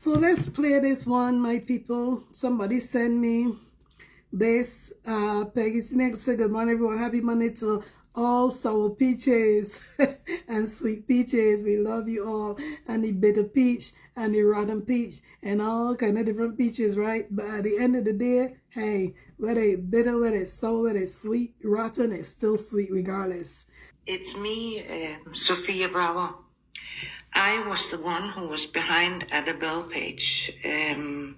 So let's play this one, my people. Somebody send me this. Peggy Snake said, good morning, everyone. Happy Monday to all sour peaches and sweet peaches. We love you all. And the bitter peach and the rotten peach and all kind of different peaches, right? But at the end of the day, hey, whether it's bitter, whether it's sour, whether it's sweet, rotten, it's still sweet regardless. It's me, Sophia Bravo. I was the one who was behind Adah Bell page. And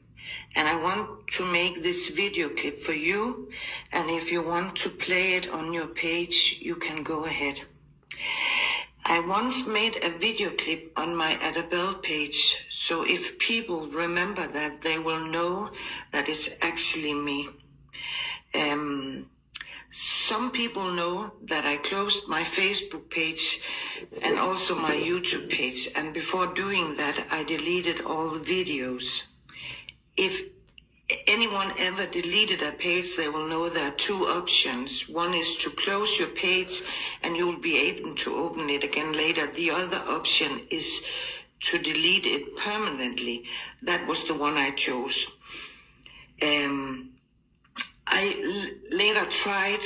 I want to make this video clip for you. And if you want to play it on your page, you can go ahead. I once made a video clip on my Adah Bell page. So if people remember that, they will know that it's actually me. Some people know that I closed my Facebook page and also my YouTube page. And before doing that, I deleted all the videos. If anyone ever deleted a page, they will know there are two options. One is to close your page and you'll be able to open it again later. The other option is to delete it permanently. That was the one I chose. I later tried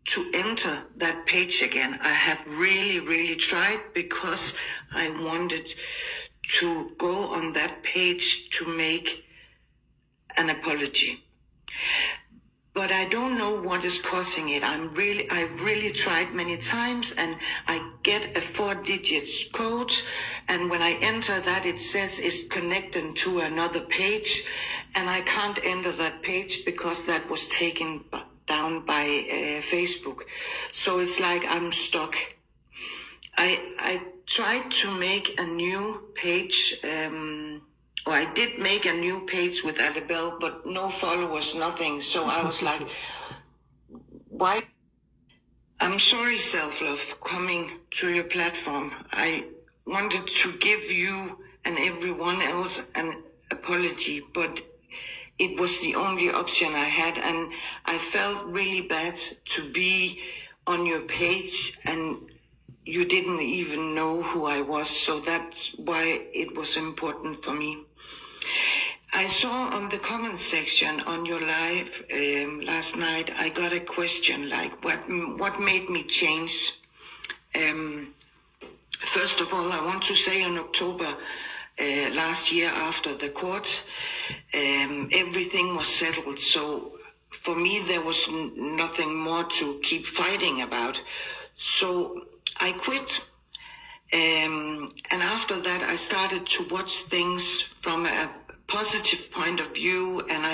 to enter that page again. I have really tried because I wanted to go on that page to make an apology. But I don't know what is causing it. I've really tried many times, and I get a 4-digit code, and when I enter that, it says it's connected to another page, and I can't enter that page because that was taken down by Facebook. So it's like I'm stuck. I tried to make a new page, or I did make a new page with Adah Bell, but no followers, nothing. So I was like, why? I'm sorry, Self-Love, for coming to your platform. I wanted to give you and everyone else an apology, but it was the only option I had. And I felt really bad to be on your page and you didn't even know who I was. So that's why it was important for me. I saw on the comment section on your live last night, I got a question like, what made me change? First of all, I want to say in October last year after the court, everything was settled. So for me, there was nothing more to keep fighting about. So I quit. And after that, I started to watch things from a positive point of view, and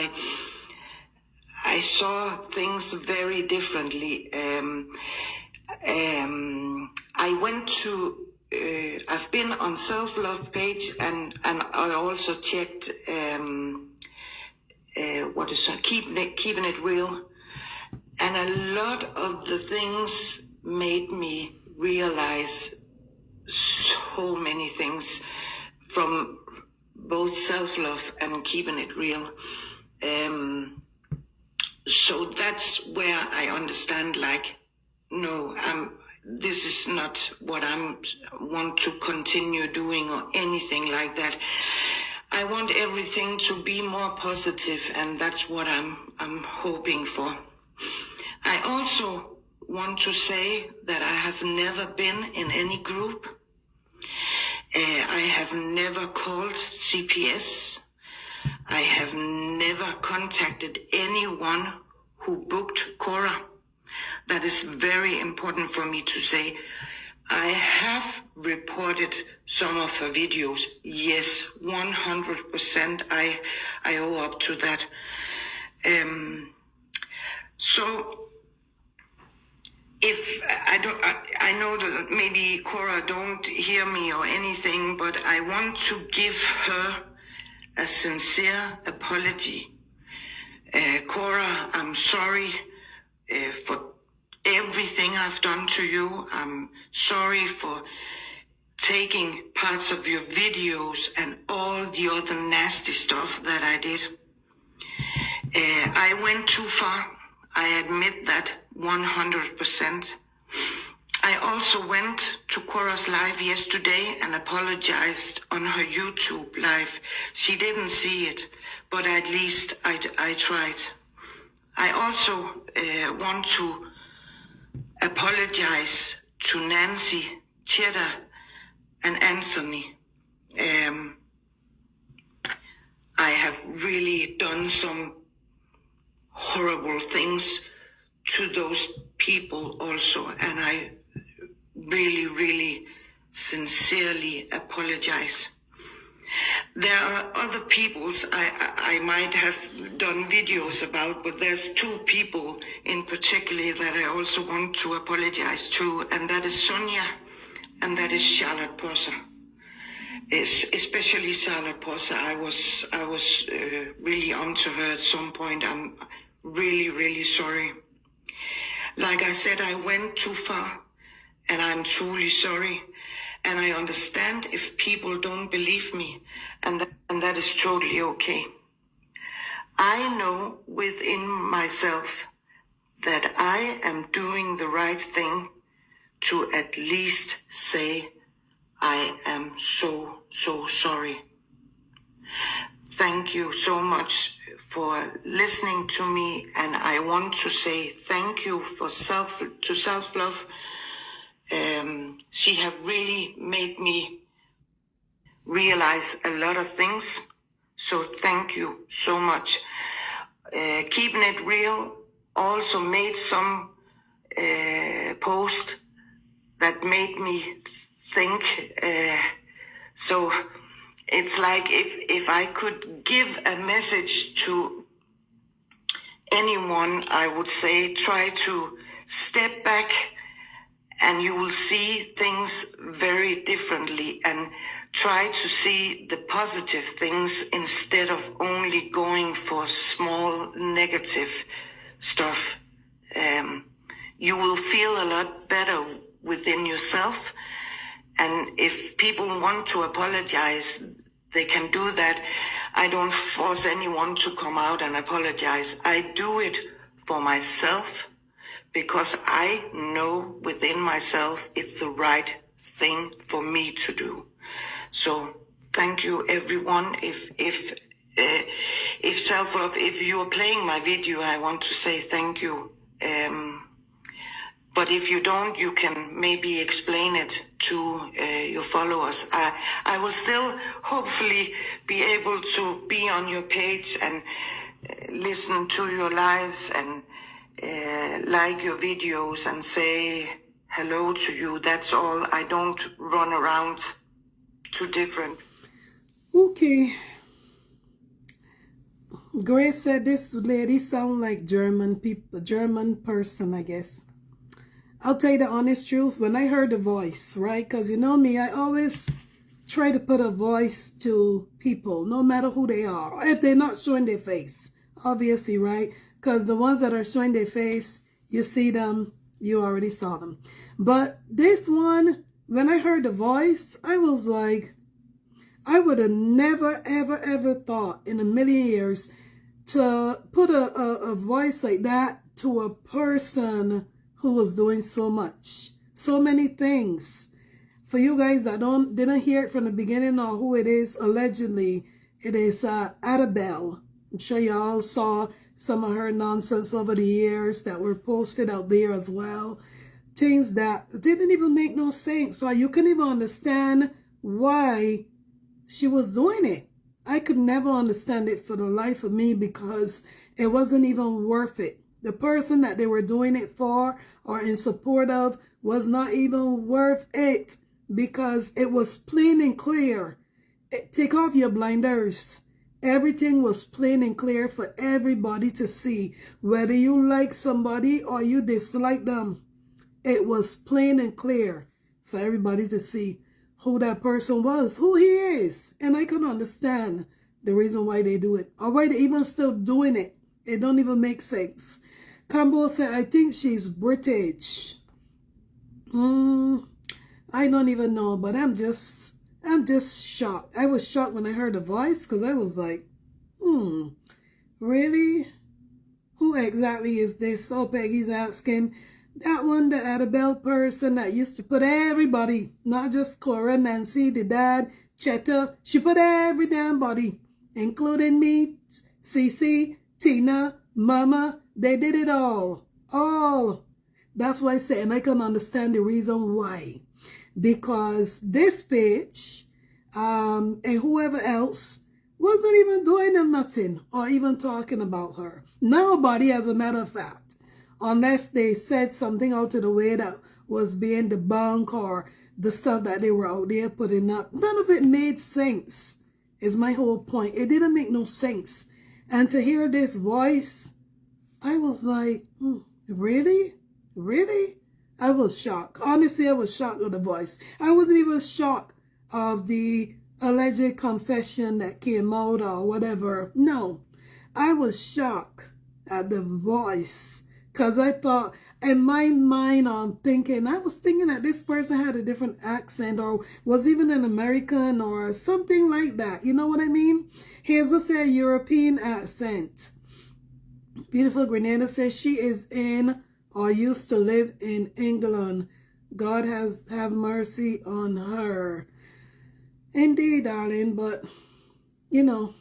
I saw things very differently. I went to, I've been on Self-Love page, and I also checked, Keeping It Real. And a lot of the things made me realize so many things from both Self-Love and Keeping It Real. So that's where I understand, like, no, this is not what I want to continue doing or anything like that. I want everything to be more positive, and that's what I'm hoping for. I also want to say that I have never been in any group. I have never called CPS. I have never contacted anyone who booked Korra. That is very important for me to say. I have reported some of her videos. Yes, 100%. I owe up to that. So if I know that maybe Korra don't hear me or anything, but I want to give her a sincere apology. Korra, I'm sorry for everything I've done to you. I'm sorry for taking parts of your videos and all the other nasty stuff that I did. I went too far. I admit that 100%. I also went to Korra's live yesterday and apologized on her YouTube live. She didn't see it, but at least I tried. I also want to apologize to Nancy, Cheddar, and Anthony. I have really done some horrible things to those people also, and I really, really sincerely apologize. There are other peoples I might have done videos about, but there's two people in particular that I also want to apologize to, and that is Sonia, and that is Charlotte Posser. Especially Charlotte Posser. I was really onto her at some point. I'm really, really sorry. Like I said, I went too far, and I'm truly sorry. And I understand if people don't believe me, and that is totally okay. I know within myself that I am doing the right thing to at least say I am so, so sorry. Thank you so much for listening to me, and I want to say thank you for self-love. She have really made me realize a lot of things. So thank you so much. Keeping it real also made some post that made me think. So it's like if I could give a message to anyone, I would say try to step back, and you will see things very differently, and try to see the positive things instead of only going for small negative stuff. You will feel a lot better within yourself. And if people want to apologize, they can do that. I don't force anyone to come out and apologize. I do it for myself, because I know within myself it's the right thing for me to do. So thank you, everyone. If self-love, if you are playing my video, I want to say thank you. But if you don't, you can maybe explain it to your followers. I will still hopefully be able to be on your page and listen to your lives and like your videos and say hello to you. That's all. I don't run around too different. Okay. Grace said this lady sound like German person, I guess. I'll tell you the honest truth. When I heard the voice, right? Because you know me, I always try to put a voice to people, no matter who they are. If they're not showing their face, obviously, right? Because the ones that are showing their face, you see them, you already saw them. But this one, when I heard the voice, I was like, I would have never, ever, ever thought in a million years to put a voice like that to a person who was doing so much, so many things. For you guys that didn't hear it from the beginning or who it is, allegedly, it is Adah Bell. I'm sure y'all saw some of her nonsense over the years that were posted out there as well. Things that didn't even make no sense. So you couldn't even understand why she was doing it. I could never understand it for the life of me, because it wasn't even worth it. The person that they were doing it for or in support of was not even worth it, because it was plain and clear. Take off your blinders. Everything was plain and clear for everybody to see. Whether you like somebody or you dislike them, it was plain and clear for everybody to see who that person was, who he is. And I can understand the reason why they do it, or why they even still doing it. It don't even make sense. Campbell said, I think she's British. I don't even know, but I'm just shocked. I was shocked when I heard the voice, because I was like, really? Who exactly is this? So Peggy's asking. That one, the Adah Bell person that used to put everybody, not just Korra, Nancy, the dad, Cheta, she put every damn body, including me, Cece, Tina, Mama, they did it all. All. That's why I say, and I can understand the reason why. Because this bitch, and whoever else, wasn't even doing them nothing or even talking about her. Nobody, as a matter of fact, unless they said something out of the way that was being debunked or the stuff that they were out there putting up. None of it made sense, is my whole point. It didn't make no sense. And to hear this voice, I was like, really? Really? I was shocked. Honestly, I was shocked with the voice. I wasn't even shocked of the alleged confession that came out or whatever. No, I was shocked at the voice. Because I thought, in my mind, I was thinking that this person had a different accent or was even an American or something like that. You know what I mean? Here's, let's say, a European accent. Beautiful Grenada says she is in or used to live in England. God have mercy on her. Indeed, darling, but, you know,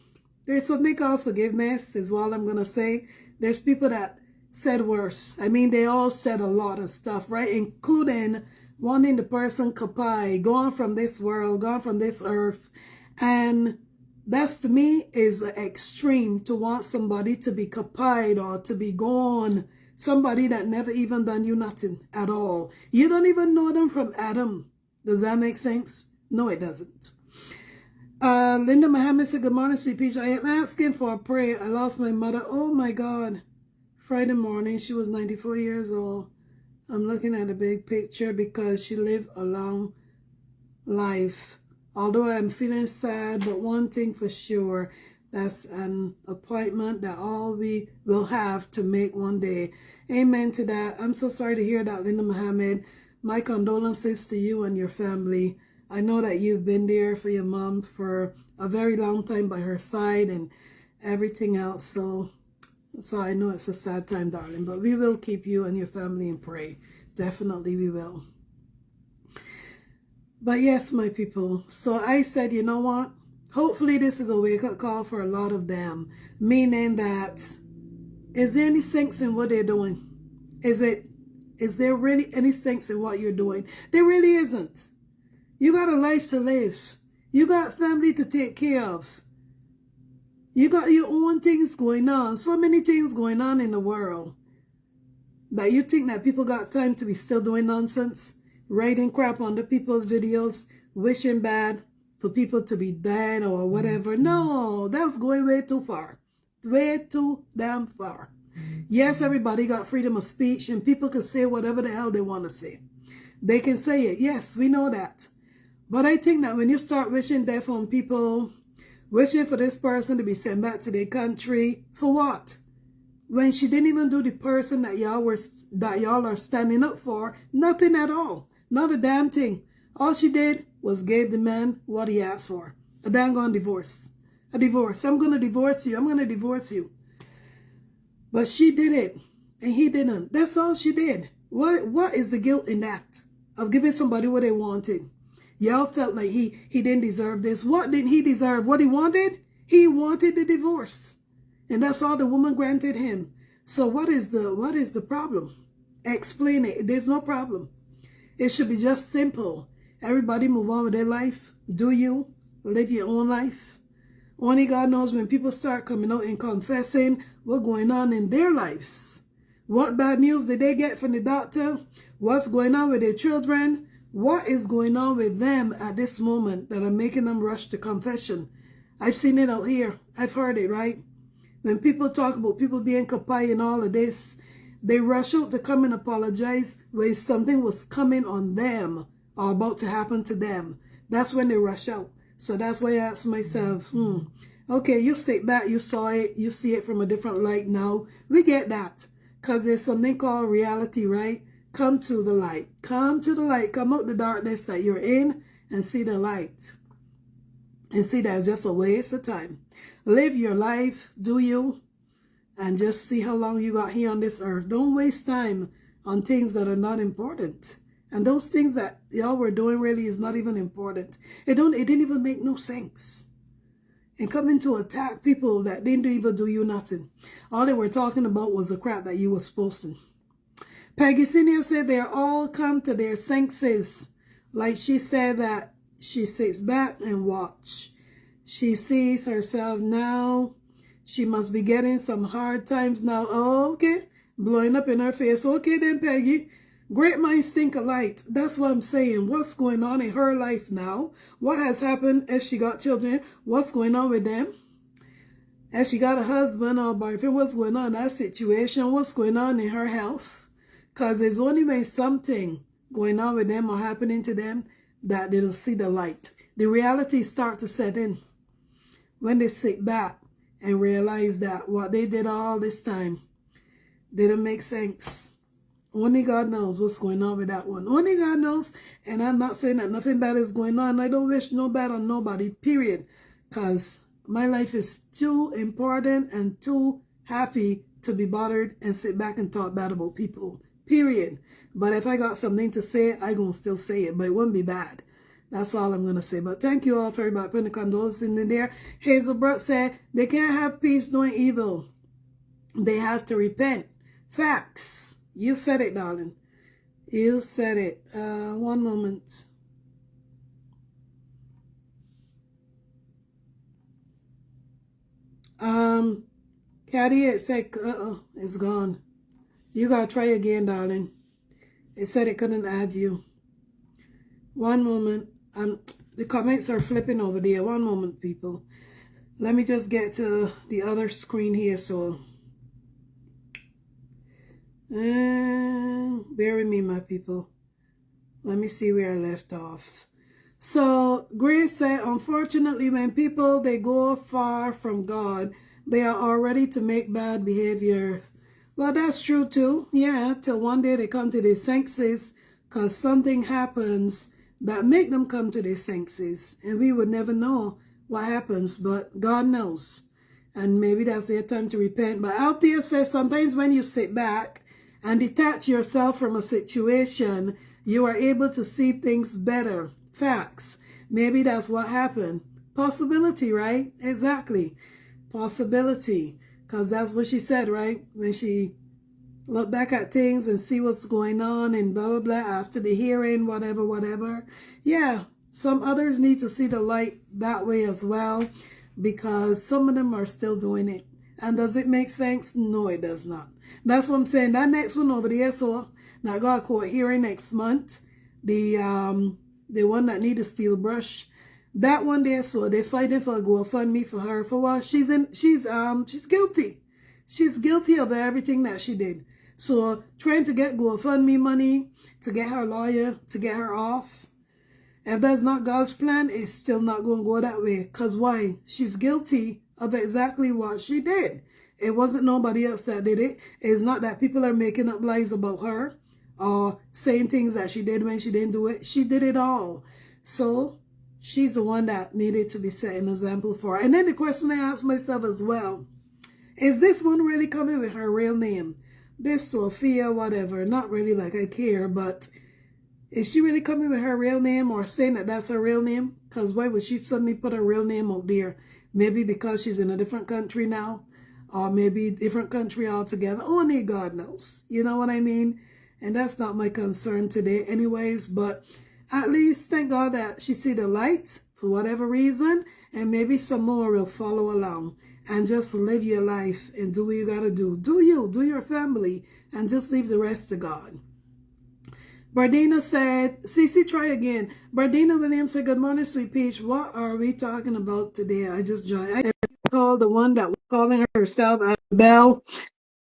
there's something called forgiveness is all I'm going to say. There's people that said worse. I mean, they all said a lot of stuff, right? Including wanting the person kapai, gone from this world, gone from this earth. And that's, to me, is an extreme to want somebody to be kapaied or to be gone. Somebody that never even done you nothing at all. You don't even know them from Adam. Does that make sense? No, it doesn't. Linda Muhammad said, good morning, sweet peach. I am asking for a prayer. I lost my mother. Oh my God. Friday morning, she was 94 years old. I'm looking at a big picture because she lived a long life. Although I'm feeling sad, but one thing for sure, that's an appointment that all we will have to make one day. Amen to that. I'm so sorry to hear that, Linda Muhammad. My condolences to you and your family. I know that you've been there for your mom for a very long time by her side and everything else. So I know it's a sad time, darling, but we will keep you and your family in prayer. Definitely we will. But yes, my people. So I said, you know what? Hopefully this is a wake-up call for a lot of them. Meaning that, is there any sense in what they're doing? Is there really any sense in what you're doing? There really isn't. You got a life to live. You got family to take care of. You got your own things going on. So many things going on in the world that you think that people got time to be still doing nonsense, writing crap on the people's videos, wishing bad for people to be dead or whatever. No, that's going way too far. Way too damn far. Yes, everybody got freedom of speech and people can say whatever the hell they want to say. They can say it. Yes, we know that. But I think that when you start wishing death on people, wishing for this person to be sent back to their country, for what? When she didn't even do the person that y'all are standing up for, nothing at all. Not a damn thing. All she did was gave the man what he asked for. A dang on divorce. A divorce. I'm going to divorce you. I'm going to divorce you. But she did it. And he didn't. That's all she did. What is the guilt in that? Of giving somebody what they wanted. Y'all felt like he didn't deserve this. What didn't he deserve? What he wanted? He wanted the divorce. And that's all the woman granted him. So what is the problem? Explain it. There's no problem. It should be just simple. Everybody move on with their life. Do you live your own life? Only God knows when people start coming out and confessing what's going on in their lives. What bad news did they get from the doctor? What's going on with their children? What is going on with them at this moment that are making them rush to confession? I've seen it out here. I've heard it, right? When people talk about people being kapai and all of this, they rush out to come and apologize when something was coming on them or about to happen to them. That's when they rush out. So that's why I asked myself, okay, you sit back, you saw it, you see it from a different light now. We get that because there's something called reality, right? Come to the light. Come to the light. Come out the darkness that you're in and see the light. And see that's just a waste of time. Live your life, do you? And just see how long you got here on this earth. Don't waste time on things that are not important. And those things that y'all were doing really is not even important. It didn't even make no sense. And coming to attack people that didn't even do you nothing. All they were talking about was the crap that you was posting. Peggy Senior said they're all come to their senses. Like she said that she sits back and watch. She sees herself now. She must be getting some hard times now. Oh, okay. Blowing up in her face. Okay then, Peggy. Great minds think alike. That's what I'm saying. What's going on in her life now? What has happened as she got children? What's going on with them? As she got a husband or boyfriend, what's going on in that situation? What's going on in her health? Because there's only when something going on with them or happening to them that they'll see the light. The reality start to set in when they sit back and realize that what they did all this time didn't make sense. Only God knows what's going on with that one. Only God knows. And I'm not saying that nothing bad is going on. I don't wish no bad on nobody, period. Because my life is too important and too happy to be bothered and sit back and talk bad about people, period. But if I got something to say, I'm going to still say it. But it wouldn't be bad. That's all I'm going to say. But thank you all for everybody putting the condolences in there. Hazelbrook said they can't have peace doing evil. They have to repent. Facts. You said it, darling. You said it. One moment. Caddy, it said, it's gone. You gotta try again, darling. It said it couldn't add you. One moment. The comments are flipping over there. One moment, people. Let me just get to the other screen here, so... bear with me, my people. Let me see where I left off. So Grace said, unfortunately, when people they go far from God, they are all ready to make bad behavior. Well, that's true too. Yeah, till one day they come to their senses because something happens that make them come to their senses, and we would never know what happens, but God knows. And maybe that's their time to repent. But Althea says sometimes when you sit back and detach yourself from a situation, you are able to see things better. Facts. Maybe that's what happened. Possibility, right? Exactly. Possibility. Because that's what she said, right? When she looked back at things and see what's going on and blah, blah, blah, after the hearing, whatever, whatever. Yeah, some others need to see the light that way as well, because some of them are still doing it. And does it make sense? No, it does not. That's what I'm saying. That next one over there, so now got a court hearing next month. The one that need a steel brush. That one there, so they're fighting for a GoFundMe for her for what she's guilty. She's guilty of everything that she did. So trying to get GoFundMe money to get her lawyer to get her off. If that's not God's plan, it's still not going to go that way. Because why? She's guilty of exactly what she did. It wasn't nobody else that did it. It's not that people are making up lies about her or saying things that she did when she didn't do it. She did it all. So she's the one that needed to be set an example for. And then the question I asked myself as well, is this one really coming with her real name? This Sophia, whatever, not really like I care, but is she really coming with her real name or saying that that's her real name? Because why would she suddenly put her real name out there? Maybe because she's in a different country now, or maybe different country altogether. Only God knows. You know what I mean? And that's not my concern today anyways, but at least thank God that she see the light for whatever reason, and maybe some more will follow along. And just live your life and do what you got to do. Do your family, and just leave the rest to God. Bardina said, Cece, try again. Bardina Williams said, good morning, Sweet Peach. What are we talking about today? I just joined. I called the one that was calling herself Adah Bell.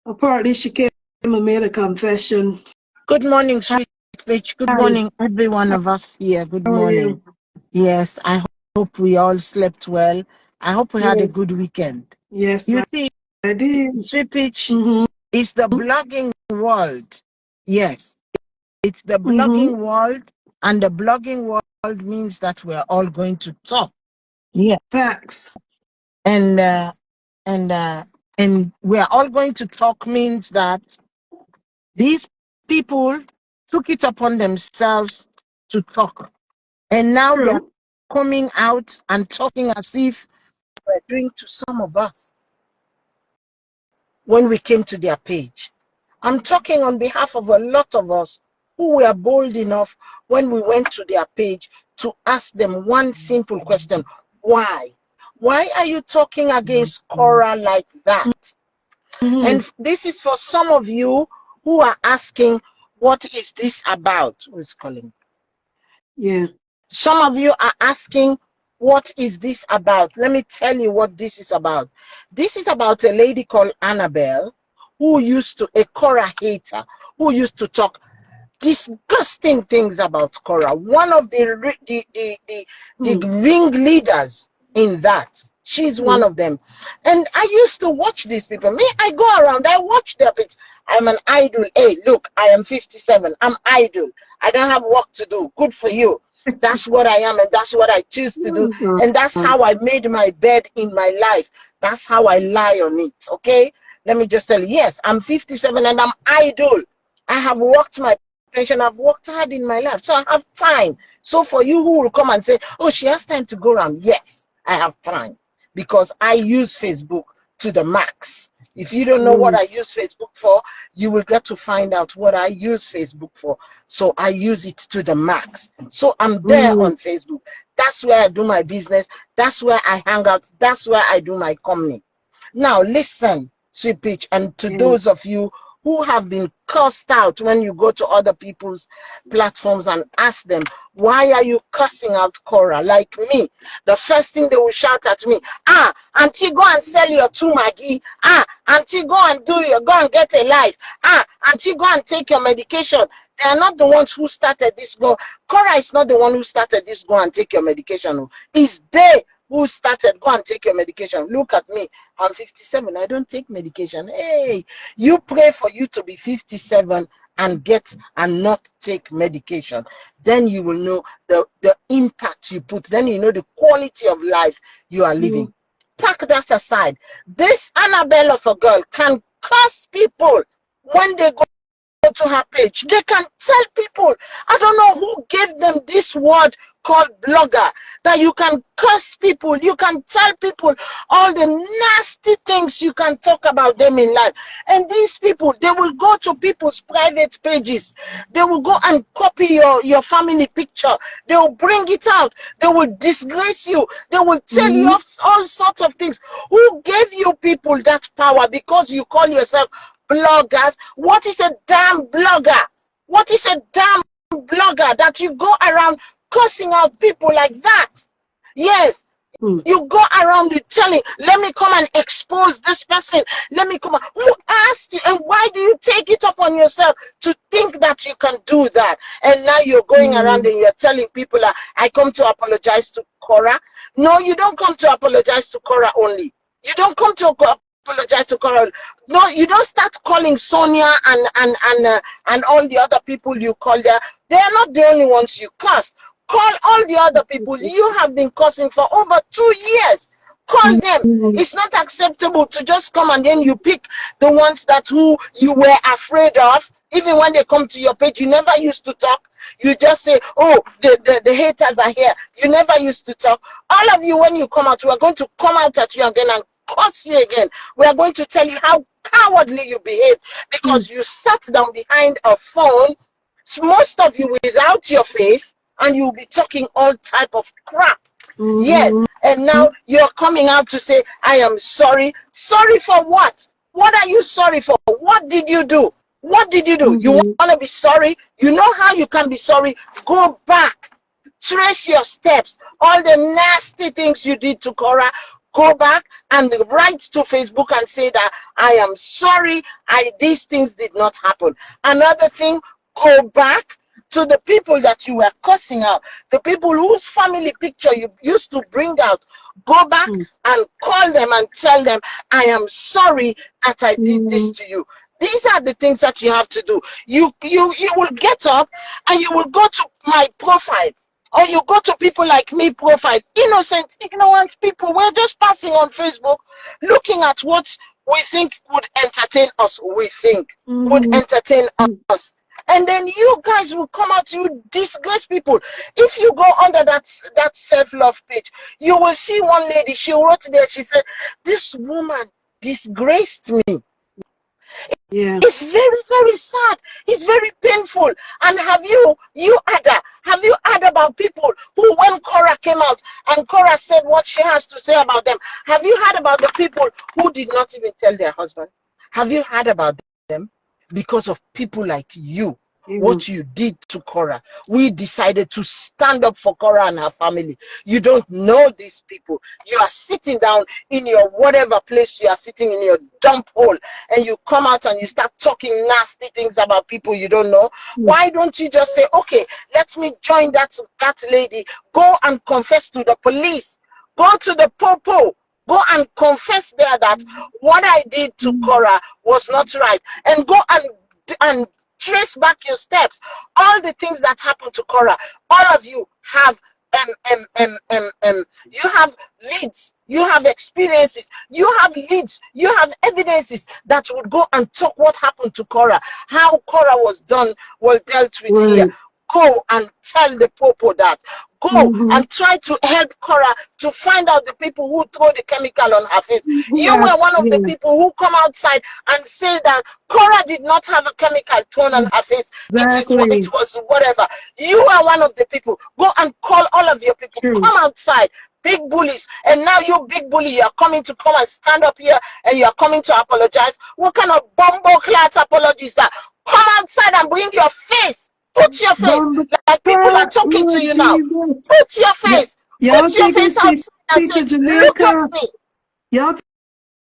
Apparently, she came and made a confession. Good morning, Sweet Peach. Good morning, every one of us here. Good How are morning. you? Yes, I hope we all slept well. I hope we had a Yes. good weekend. Yes, You see, I did. Sweet Peach is the blogging world. Yes, it's the blogging world, and the blogging world means that we're all going to talk. Yeah. Facts. And we're all going to talk means that these people took it upon themselves to talk. And now they're coming out and talking as if we're doing to some of us when we came to their page. I'm talking on behalf of a lot of us who were bold enough when we went to their page to ask them one simple question. Why? Why are you talking against Korra like that? And this is for some of you who are asking, what is this about? Who's calling? Yeah. Some of you are asking, what is this about? Let me tell you what this is about. This is about a lady called Adah Bell, who used to, a Korra hater, who used to talk disgusting things about Korra. One of the ringleaders in that. She's one of them. And I used to watch these people. Me, I go around, I watch their picture. I'm an idol. Hey, look, I am 57. I'm idol. I don't have work to do. Good for you. That's what I am, and that's what I choose to do. And that's how I made my bed in my life. That's how I lie on it. Okay? Let me just tell you, yes, I'm 57 and I'm idol. I have worked my pension. I've worked hard in my life. So I have time. So for you who will come and say, oh, she has time to go around. Yes, I have time because I use Facebook to the max. If you don't know what I use Facebook for, you will get to find out what I use Facebook for. So I use it to the max. So I'm there on Facebook. That's where I do my business. That's where I hang out. That's where I do my company. Now listen, Sweet Peach, and to those of you who have been cursed out when you go to other people's platforms and ask them, why are you cursing out Korra? Like me, the first thing they will shout at me, auntie, go and sell your 2 Maggi. Auntie, go and go and get a life. Auntie, go and take your medication. They are not the ones who started this. Korra is not the one who started this. Go and take your medication. It's they who started, go and take your medication. Look at me, I'm 57, I don't take medication. Hey, you pray for you to be 57 and get and not take medication. Then you will know the impact you put. Then you know the quality of life you are living. Pack that aside. This Adah Bell of a girl can curse people when they go to her page. They can tell people, I don't know who gave them this word called blogger, that you can curse people, you can tell people all the nasty things you can talk about them in life. And these people, they will go to people's private pages, they will go and copy your family picture, they will bring it out, they will disgrace you, they will tell you all sorts of things. Who gave you people that power? Because you call yourself bloggers. What is a damn blogger? What is a damn blogger that you go around cursing out people like that? Yes, you go around telling, let me come and expose this person. Let me come. Who asked you? And why do you take it upon yourself to think that you can do that? And now you're going around and you're telling people, I come to apologize to Korra. No, you don't come to apologize to Korra only. You don't come to apologize to Korra. No, you don't start calling Sonia and all the other people you call there. They are not the only ones you curse. Call all the other people you have been cursing for over 2 years. Call them. It's not acceptable to just come and then you pick the ones that who you were afraid of. Even when they come to your page, you never used to talk. You just say, oh, the haters are here. You never used to talk. All of you, when you come out, we are going to come out at you again and curse you again. We are going to tell you how cowardly you behaved because you sat down behind a phone, most of you without your face, and you'll be talking all type of crap. Yes, and now you're coming out to say, I am sorry. Sorry for what? What are you sorry for? What did you do? What did you do? You want to be sorry? You know how you can be sorry? Go back. Trace your steps. All the nasty things you did to Korra, go back and write to Facebook and say that I am sorry, these things did not happen. Another thing, go back to the people that you were cursing out, the people whose family picture you used to bring out. Go back and call them and tell them, I am sorry that I did this to you. These are the things that you have to do. You will get up and you will go to my profile, or you go to people like me profile, innocent, ignorant people. We're just passing on Facebook, looking at what we think would entertain us. We think would entertain us. And then you guys will come out, you disgrace people. If you go under that self-love page, you will see one lady, she wrote there, she said, this woman disgraced me. Yeah. It's very, very sad. It's very painful. And have you Adah, have you heard about people who, when Korra came out and Korra said what she has to say about them, have you heard about the people who did not even tell their husband? Have you heard about them? Because of people like you, what you did to Korra. We decided to stand up for Korra and her family. You don't know these people. You are sitting down in your whatever place you are sitting in your dump hole, and you come out and you start talking nasty things about people you don't know. Why don't you just say, okay, let me join that lady, go and confess to the police, go to the popo, go and confess there that what I did to Korra was not right, and go and trace back your steps. All the things that happened to Korra, all of you have you have leads, you have experiences, you have leads, you have evidences that would go and talk what happened to Korra, how Korra was dealt with here. Go and tell the popo that. Go and try to help Korra to find out the people who throw the chemical on her face. You were one of the people who come outside and say that Korra did not have a chemical thrown on her face. It was whatever. You are one of the people. Go and call all of your people. Come outside. Big bullies. And now you big bully, you are coming to come and stand up here and you are coming to apologize. What kind of bumbo class apology is that? Come outside and bring your face. Put your face, like people are talking to you now. Put your face. Put your face outside and say, look at me. Y'all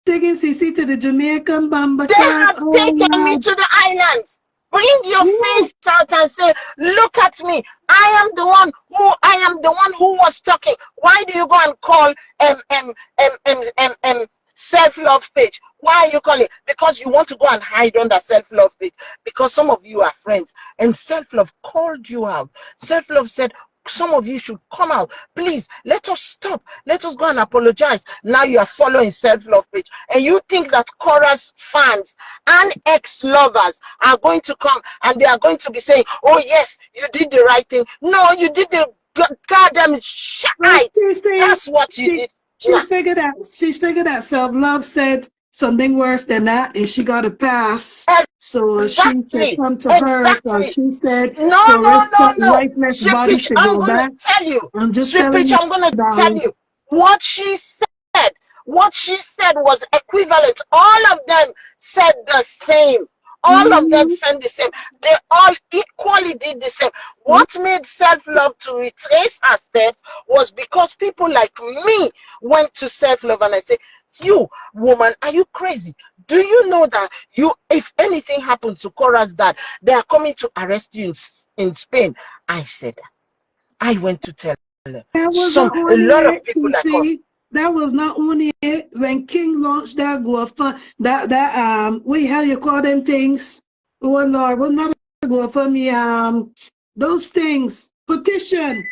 taking CC to the Jamaican Bamba. They have taken me to the islands. Bring your face out and say, look at me. I am the one who was talking. Why do you go and call self-love page? Why are you calling? Because you want to go and hide under self-love page. Because some of you are friends and self-love called you out. Self-love said, some of you should come out. Please, let us stop. Let us go and apologize. Now you are following self-love page. And you think that Korra's fans and ex-lovers are going to come and they are going to be saying, oh yes, you did the right thing. No, you did the goddamn shit. That's what you did. She figured out self-love said something worse than that, and she got a pass. So she said, come to her. So she said, no. lifeless body should go back. I'm just telling you. I'm going to tell you what she said. What she said was equivalent. All of them said the same. All of them said the same. They all equally did the same. What made self-love to retrace her steps was because people like me went to self-love and I said, you woman, are you crazy? Do you know that if anything happens to Korra's dad, they are coming to arrest you in Spain? I said that. I went to tell her. A lot of people like us. That was not only it. When King launched that GoFundMe, what the hell you call them things? Oh Lord, what's not GoFundMe? Those things, petition.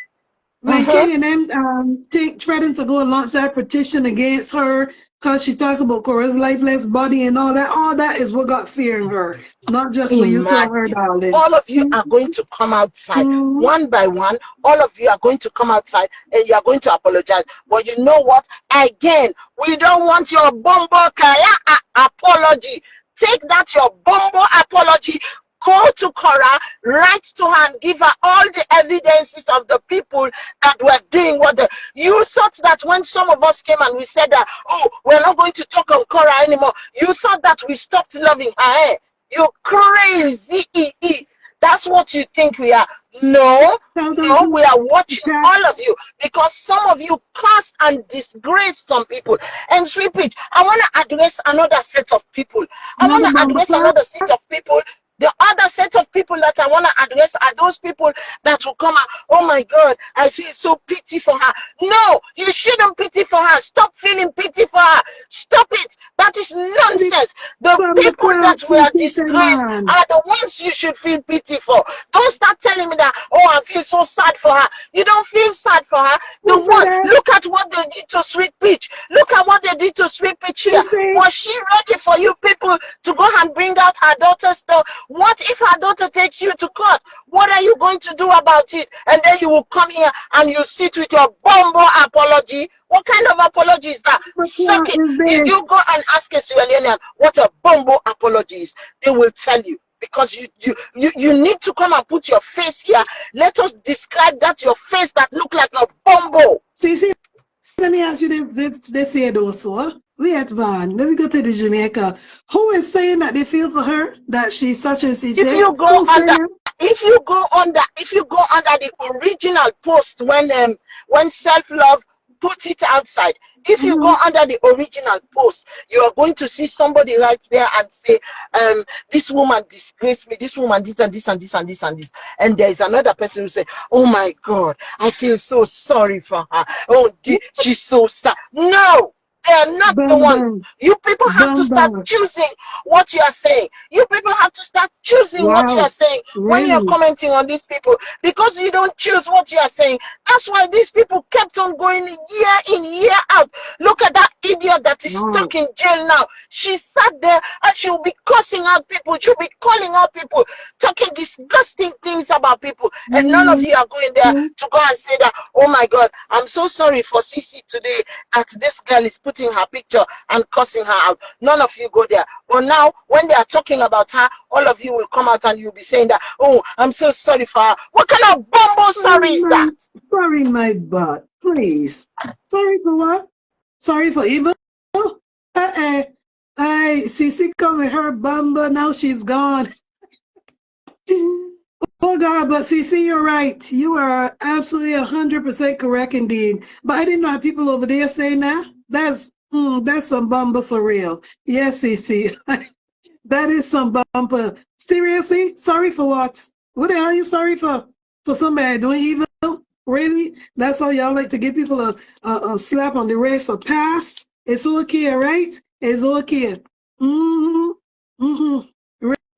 When King and them threatened to go and launch that petition against her because she talked about Korra's lifeless body and all that is what got fear in her. Not just when you told her, darling. All of you are going to come outside one by one. All of you are going to come outside and you are going to apologize. But you know what? Again, we don't want your bumbo kaya apology. Take that your bumbo apology. Go to Korra, write to her and give her all the evidences of the people that were doing what you thought that when some of us came and we said that, oh, we're not going to talk on Korra anymore. You thought that we stopped loving her. You're crazy. That's what you think we are. No, we are watching all of you because some of you cursed and disgraced some people. And Sweet Peach, I want to address another set of people. The other set of people that I want to address are those people that will come out, oh my God, I feel so pity for her. No, you shouldn't pity for her. Stop feeling pity for her. Stop it. That is nonsense. The From the people that top, were CC disgraced man. are the ones you should feel pity for. Don't start telling me that, oh, I feel so sad for her. You don't feel sad for her. The Who said one, that? look at what they did to Sweet Peach. Look at what they did to Sweet Peach here. CC. Was she ready for you people to go and bring out her daughter's stuff? What if her daughter takes you to court? What are you going to do about it? And then you will come here and you sit with your bumbo apology. What kind of apology is that? What Suck it. is If this? you go and ask a Sierra Leonean what a bumbo apology is, they will tell you. Because you need to come and put your face here. Let us describe that your face that look like a bumbo. CC, let me ask you this here though, so. Wait, man. Let me go to the Jamaica. Who is saying that they feel for her? That she's such and such? If you go Who's under, saying? if you go under the original post when self-love put it outside, if you go under the original post, you are going to see somebody right there and say, this woman disgraced me, this woman this and this and this and this and this. And there is another person who say, oh my God, I feel so sorry for her. Oh, she's so sad. No, they are not the Bang, one. bang. You people have to Bang, start bang. choosing what you are saying. You people have to start choosing what you are Wow. saying when you're Really? commenting on these people, because you don't choose what you are saying. That's why these people kept on going year in, year out. Look at that idiot that is Wow. stuck in jail now. She sat there and she'll be cussing out people. She'll be calling out people, talking disgusting things about people. And none of you are going there to go and say that, oh my God, I'm so sorry for Sisi today that this girl is putting her picture and cussing her out. None of you go there. But now, when they are talking about her, all of you will come out and you'll be saying that, oh, I'm so sorry for her. What kind of bumbo sorry is that? Sorry, my butt. Please. Sorry for what? Sorry for evil? Hey, Cece come with her bumba. Now she's gone. Oh God, but Cece, you're right. You are absolutely 100% correct indeed. But I didn't know people over there saying that. That's some bumba for real. Yes, Cece. That is some bumper. Seriously? Sorry for what? What the hell are you sorry for? For somebody doing evil? Really? That's how y'all like to give people a slap on the wrist, a pass? It's okay, right? It's okay.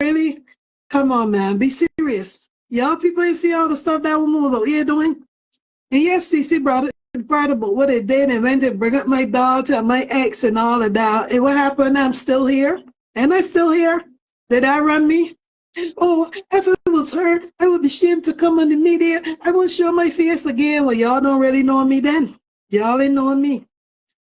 Really? Come on, man. Be serious. Y'all people ain't see all the stuff that woman was out here doing? And yes, CC brought about what they did and went to bring up my daughter and my ex and all of that. And what happened? I'm still here. And I'm still here. Did I run me? Oh, if it was her, I would be ashamed to come on the media. I won't show my face again. Well, y'all don't really know me then. Y'all ain't knowing me.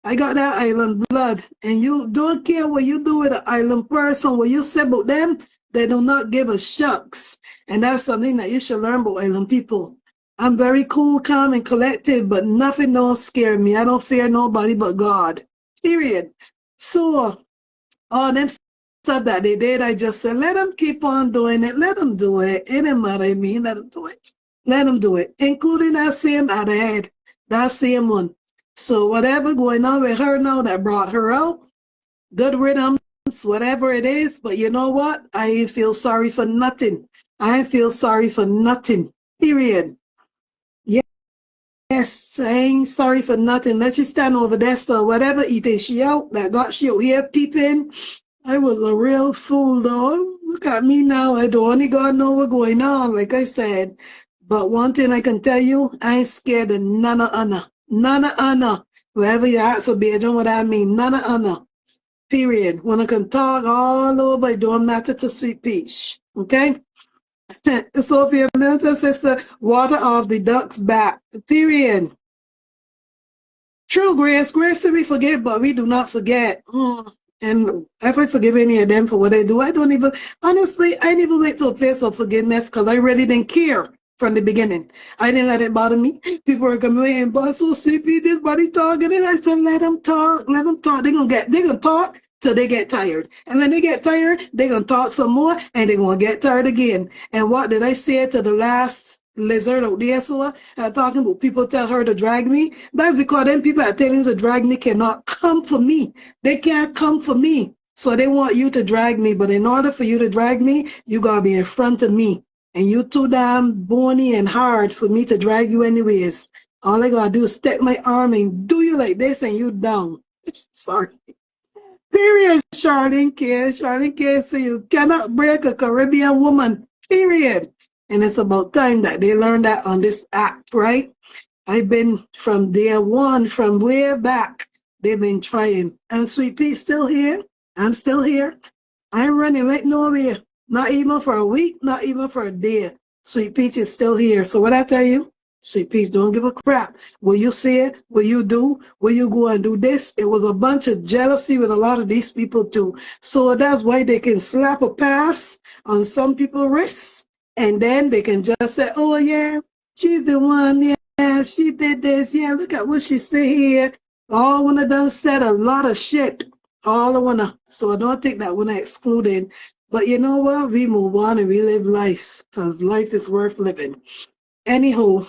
I got that island blood. And you don't care what you do with an island person, what you say about them, they do not give a shucks. And that's something that you should learn about island people. I'm very cool, calm, and collected, but nothing don't scare me. I don't fear nobody but God. Period. So, all them stuff that they did, I just said, let them keep on doing it. Let them do it. It didn't matter to me. Let them do it. Let them do it. Including that same Adah head. That same one. So whatever going on with her now that brought her out, good riddance, whatever it is. But you know what? I ain't feel sorry for nothing. I ain't feel sorry for nothing. Period. Yes, I ain't sorry for nothing. Let you stand over there, so whatever it is she out that got she out here peeping. I was a real fool though. Look at me now. I don't only God know what's going on, like I said. But one thing I can tell you, I ain't scared of none of Anna. None of Anna. Wherever you at, so be what I mean. None of Anna. Period. When I can talk all over, it don't matter to Sweet Peach. Okay? Sophia Milton sister, water off the duck's back. Period. True, Grace. Grace we forget, but we do not forget. And if I forgive any of them for what they do, I don't even, honestly, I never went to a place of forgiveness because I really didn't care from the beginning. I didn't let it bother me. People were coming in, but so sleepy, this body talking, and I said, let them talk, let them talk. They're gonna talk till they get tired. And when they get tired, they're gonna talk some more, and they're gonna get tired again. And what did I say to the last lizard out there, so talking about people tell her to drag me? That's because them people are telling you to drag me cannot come for me. They can't come for me. So they want you to drag me, but in order for you to drag me, you gotta be in front of me. And you too damn bony and hard for me to drag you anyways. All I gotta do is step my arm and do you like this and you down. Sorry. Period, Charlene K. Charlene K. So you cannot break a Caribbean woman. Period. And it's about time that they learn that on this app, right? I've been from day one, from way back. They've been trying. And Sweet Pea's still here. I'm still here. I ain't running right nowhere. Not even for a week, not even for a day. Sweet Peach is still here. So what I tell you, Sweet Peach don't give a crap. Will you say it? Will you do? Will you go and do this? It was a bunch of jealousy with a lot of these people too. So that's why they can slap a pass on some people's wrists. And then they can just say, oh yeah, she's the one. Yeah, she did this. Yeah, look at what she said here. All one of them said a lot of shit. All I wanna, so I don't think that one excluded. But you know what? We move on and we live life because life is worth living. Anyhow,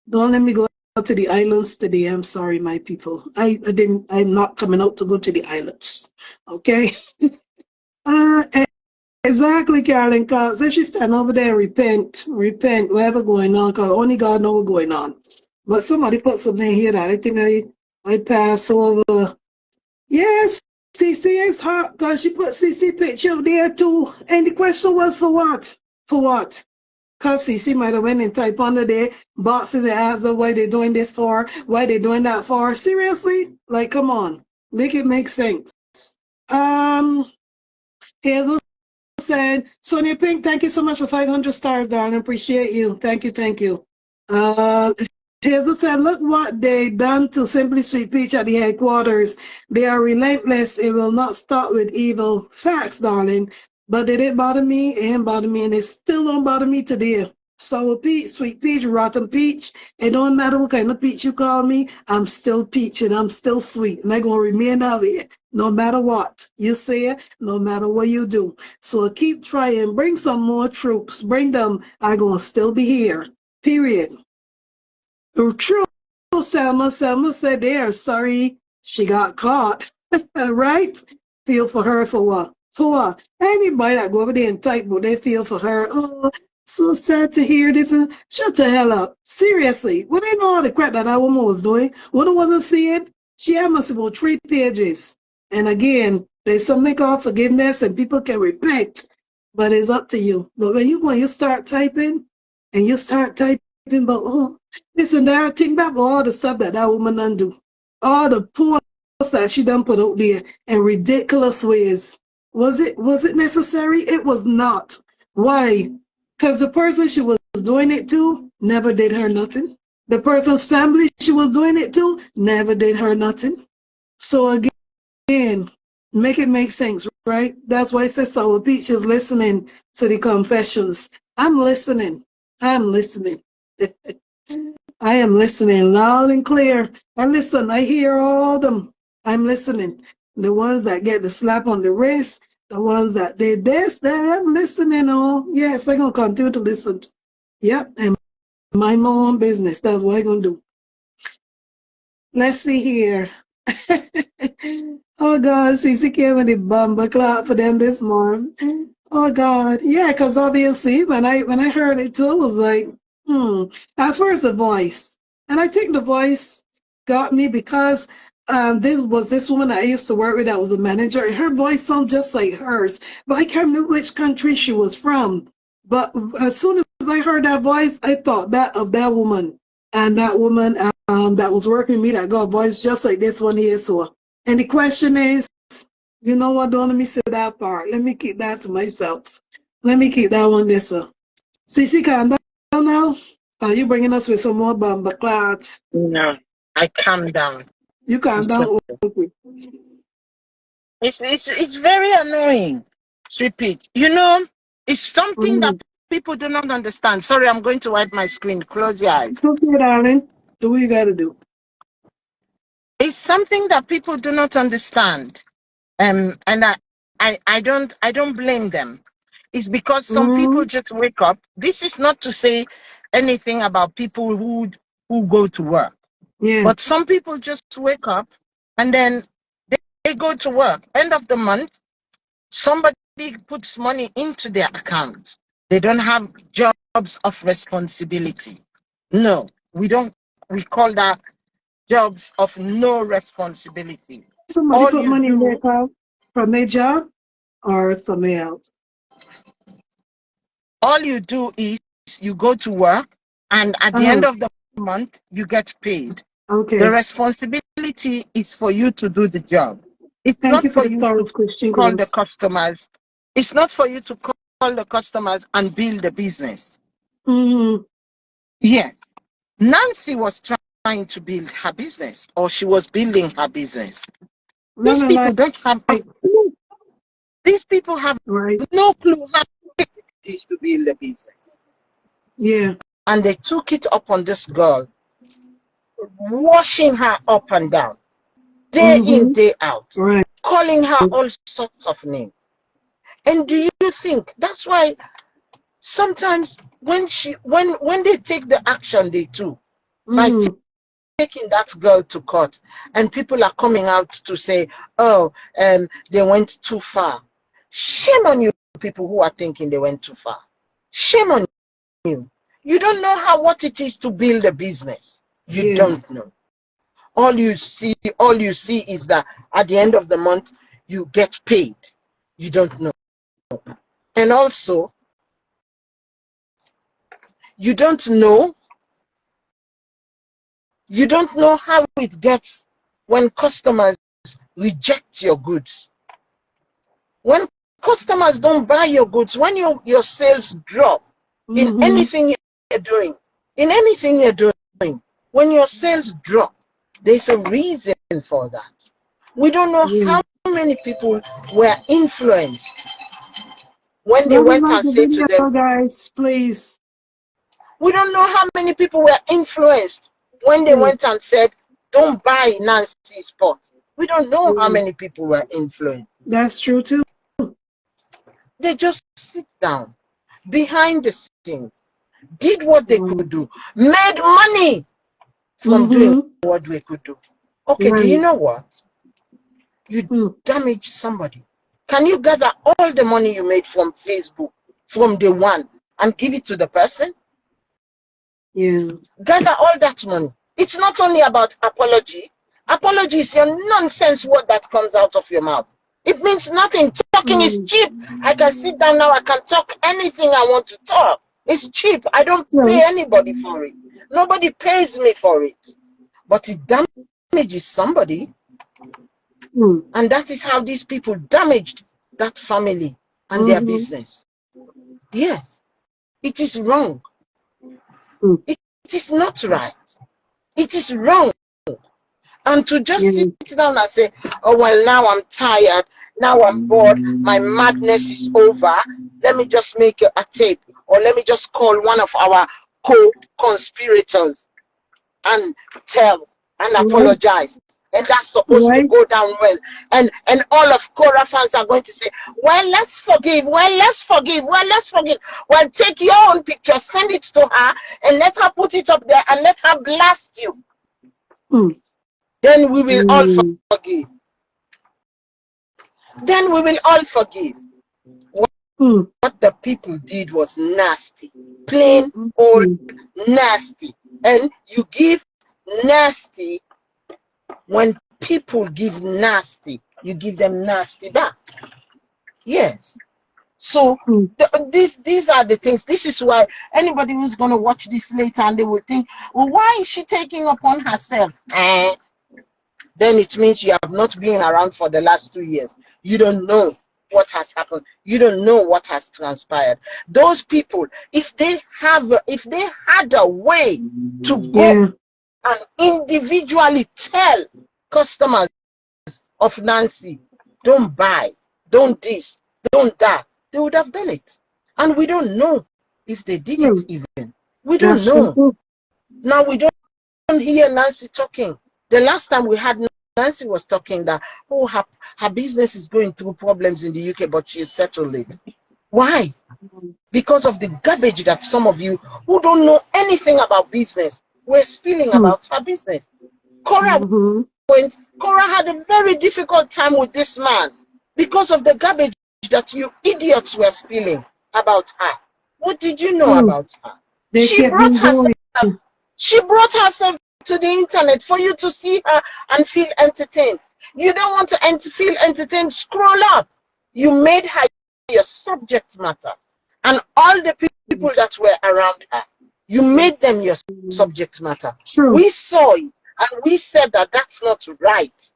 don't let me go to the islands today. I'm sorry, my people. I'm not coming out to go to the islands. Okay? uh, exactly, Carolyn. Cause if she stand over there, repent, whatever going on, cause only God knows what's going on. But somebody put something here that I think I pass over. Yes, CC is hot because she put CC picture there too. And the question was for what? For what? Because CC might have went and typed under there boxes and asked her why they doing this for, why they doing that for. Seriously? Like, come on. Make it make sense. Here's what said, Sonia Pink, thank you so much for 500 stars, darling. Appreciate you. Thank you, thank you. Hazel said, look what they done to Simply Sweet Peach at the headquarters. They are relentless. It will not stop with evil. Facts, darling. But it didn't bother me. It didn't bother me. And it still don't bother me today. Sour peach, sweet peach, rotten peach. It don't matter what kind of peach you call me. I'm still peach and I'm still sweet. And I'm going to remain out there no matter what you say, no matter what you do. So keep trying. Bring some more troops. Bring them. I'm going to still be here. Period. True, Selma. Selma said they are sorry she got caught. Right? Feel for her for what? For what? Anybody that go over there and type, but they feel for her. Oh, so sad to hear this. Shut the hell up. Seriously. Well, they know all the crap that woman was doing. What I wasn't seeing, she had must about 3 pages. And again, there's something called forgiveness and people can repent. But it's up to you. But when you start typing and you start typing about, oh, listen, there, think back all the stuff that woman done do. All the posts that she done put out there in ridiculous ways. Was it necessary? It was not. Why? Because the person she was doing it to never did her nothing. The person's family she was doing it to never did her nothing. So again, make it make sense, right? That's why Sister Peach is listening to the confessions. I'm listening. I'm listening. I am listening loud and clear. I listen. I hear all of them. I'm listening. The ones that get the slap on the wrist, the ones that did this, I'm listening. Oh, yes, I'm going to continue to listen. Yep, and mind my own business. That's what I'm going to do. Let's see here. Oh, God, CC came with the bumper clap for them this morning. Oh, God. Yeah, because obviously when I heard it too, it was like, at first the voice. And I think the voice got me because this woman I used to work with that was a manager, and her voice sounded just like hers. But I can't remember which country she was from. But as soon as I heard that voice, I thought that of that woman. And that woman that was working with me that got a voice just like this one here. So, and the question is, you know what, don't let me say that part. Let me keep that to myself. Let me keep that one there, sir. Cece, calm down now. Are you bringing us with some more bumper clouds? No, I calm down. You calm down. It's very annoying. Sweet Pete. You know, it's something that people do not understand. Sorry, I'm going to wipe my screen. Close your eyes. It's okay, darling. Do what you gotta do. It's something that people do not understand. And I don't blame them. It's because some people just wake up. This is not to say anything about people who go to work. Yeah. But some people just wake up and then they go to work. End of the month, somebody puts money into their account. They don't have jobs of responsibility. No, we don't. We call that jobs of no responsibility. somebody All put you money in their do, account from their job or somewhere else? all you do is you go to work, and at the Uh-huh. end of the month, you get paid. The Okay. responsibility is for you to do the job. It's Thank not you for for the you to thorough Christian call the Girls. customers. It's not for you to call the customers and build the business. Mm-hmm. Yes. Nancy was trying to build her business, or she was building her business. Not These gonna lie. people don't have a clue. These people have Right. no clue how it is to build a business. Yeah. And they took it up on this girl, washing her up and down, day in, Mm-hmm. day out, Right. calling her all sorts of names. And do you think that's why sometimes when they take the action they took by Mm-hmm. taking that girl to court, and people are coming out to say, oh, they went too far. Shame on you, people who are thinking they went too far. Shame on you. You don't know what it is to build a business. You Yeah. don't know. All you see is that at the end of the month you get paid. You don't know. And also, you don't know how it gets when customers reject your goods. When customers don't buy your goods, when your sales drop in Mm-hmm. anything you're doing, when your sales drop, there's a reason for that. We don't know Yeah. how many people were influenced when they Let me went like and the said to them, video, guys, please. we don't know how many people were influenced when they Mm. went and said, don't buy Nancy's pot. We don't know how Yeah. many people were influenced. That's true too. They just sit down behind the scenes, did what they Right. could do, made money from doing Mm-hmm. what we could do. Okay, do you Right. know what? You Mm. damage somebody. Can you gather all the money you made from Facebook from day one and give it to the person? Yeah. Gather all that money. It's not only about apology. Apology is a nonsense word that comes out of your mouth. It means nothing. Talking is Mm. cheap. I can sit down now, I can talk anything I want to talk. It's cheap. I don't Yeah. pay anybody for it. Nobody pays me for it. But it damages somebody. Mm. And that is how these people damaged that family and their Mm-hmm. business. Yes, it is wrong. Mm. It is not right. It is wrong. And to just Yeah. sit down and say, oh, well, now I'm tired. Now I'm bored. My madness is over. Let me just make a tape, or let me just call one of our co-conspirators and tell and Right. apologize. And that's supposed to Right. go down well. And all of Korra fans are going to say, well, let's forgive. Well, let's forgive. Well, let's forgive. Well, take your own picture, send it to her, and let her put it up there and let her blast you. Mm. Then we will all Mm. forgive. Then we will all forgive. Mm. What the people did was nasty. Plain old Mm. nasty. And you give nasty. When people give nasty, you give them nasty back. Yes. So Mm. these are the things. This is why anybody who's going to watch this later and they will think, well, why is she taking upon herself? Then it means you have not been around for the last 2 years. You don't know what has happened. You don't know what has transpired. Those people, if they had a way to go Yeah. and individually tell customers of Nancy, don't buy, don't this, don't that, they would have done it. And we don't know if they did it True. even. We don't That's true know. too. Now we don't hear Nancy talking. The last time we had Nancy was talking that, oh, her business is going through problems in the UK, but she settled it. Why? Because of the garbage that some of you who don't know anything about business were spilling Mm. about her business. Korra Mm-hmm. had a very difficult time with this man because of the garbage that you idiots were spilling about her. What did you know Mm. about her? They kept him going. She brought herself to the internet for you to see her and feel entertained. You don't want to feel entertained, scroll up. You made her your subject matter. And all the people that were around her, you made them your subject matter. True. We saw it and we said that that's not right.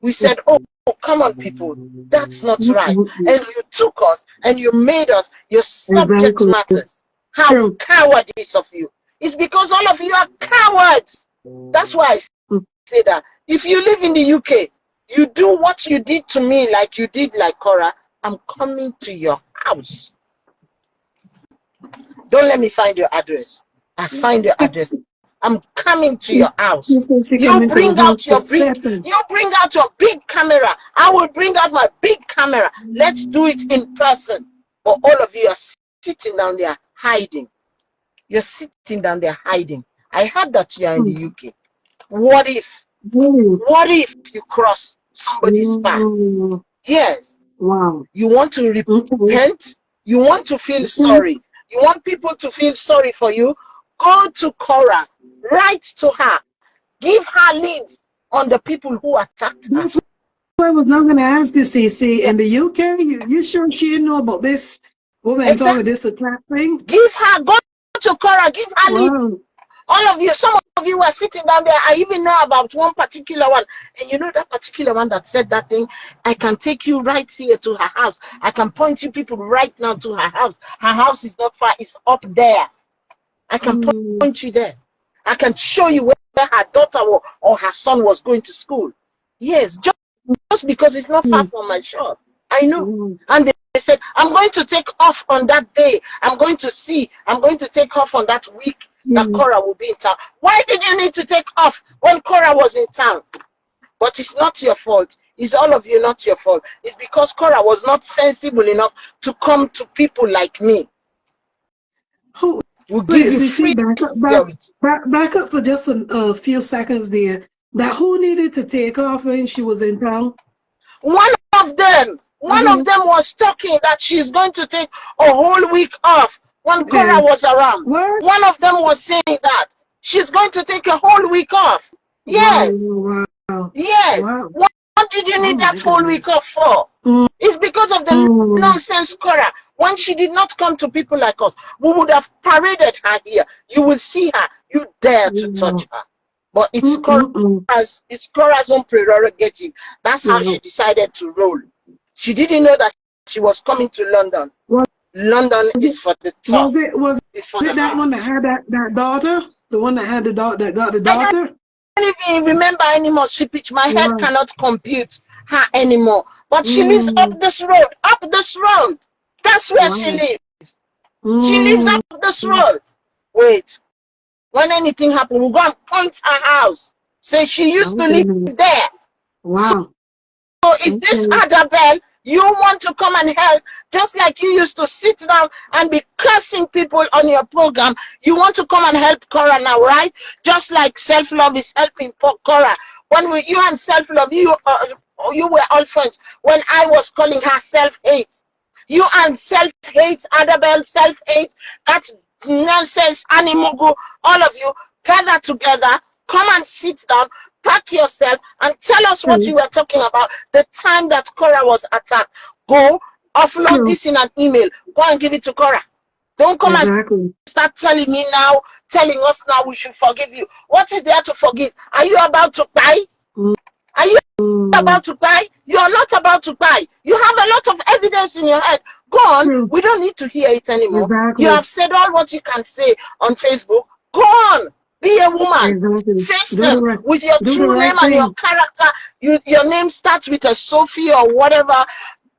We said, oh, come on, people, that's not right. And you took us and you made us your subject matters. How True. cowardice of you. It's because all of you are cowards. That's why I say that. If you live in the UK, you do what you did to me like you did like Korra. I'm coming to your house. Don't let me find your address. I find your address. I'm coming to your house. You bring out your big camera. I will bring out my big camera. Let's do it in person. But all of you are sitting down there hiding. You're sitting down there hiding. I heard that you are in the UK. What if you cross somebody's path? Yes. Wow. You want to repent? You want to feel sorry? You want people to feel sorry for you? Go to Korra. Write to her. Give her leads on the people who attacked her. That's what I was not going to ask you, CC. In the UK, you sure she didn't know about this? What went on with this attack thing? Give her, go to Korra, give her leads. All of you, some of you were sitting down there. I even know about one particular one. And you know that particular one that said that thing? I can take you right here to her house. I can point you people right now to her house. Her house is not far. It's up there. I can point you there. I can show you where her daughter or her son was going to school. Yes, just because it's not far from my shop. I know. And they said, I'm going to take off on that day. I'm going to take off on that week that Korra will be in town. Why did you need to take off when Korra was in town? But it's not your fault. It's all of you not your fault. It's because Korra was not sensible enough to come to people like me. Who will give you free back up for just a few seconds there. That who needed to take off when she was in town? One of them was talking that she's going to take a whole week off when Korra was around. What? One of them was saying that she's going to take a whole week off. Yes. Wow. Yes. Wow. What did you need that whole week off for? It's because of the nonsense Korra. When she did not come to people like us, we would have paraded her here. You will see her. You dare to touch her. But it's Korra's own prerogative. That's how she decided to roll. She didn't know that she was coming to London. London is for the top. Was it that one that had that daughter? The one that had the daughter that got the daughter? I don't even remember anymore. My head cannot compute her anymore. But she lives up this road. Up this road. That's where she lives. She lives up this road. Wait. When anything happens, we'll go and point her house. Say she used to live there. Wow. So if this Adah Bell, you want to come and help, just like you used to sit down and be cursing people on your program, you want to come and help Korra now, right? Just like self-love is helping Korra. When you and self-love, you were all friends. When I was calling her self-hate, you and self-hate, Adah Bell, self-hate, that's nonsense, animugu, all of you, gather together, come and sit down, pack yourself, and tell us what you were talking about the time that Korra was attacked. Go, offload this in an email. Go and give it to Korra. Don't come and start telling me now, telling us now we should forgive you. What is there to forgive? Are you about to cry? Are you about to cry? You are not about to cry. You have a lot of evidence in your head. Go on. We don't need to hear it anymore. You have said all what you can say on Facebook. Go on. Be a woman. Face them with your true name and your character. Your name starts with a Sophie or whatever,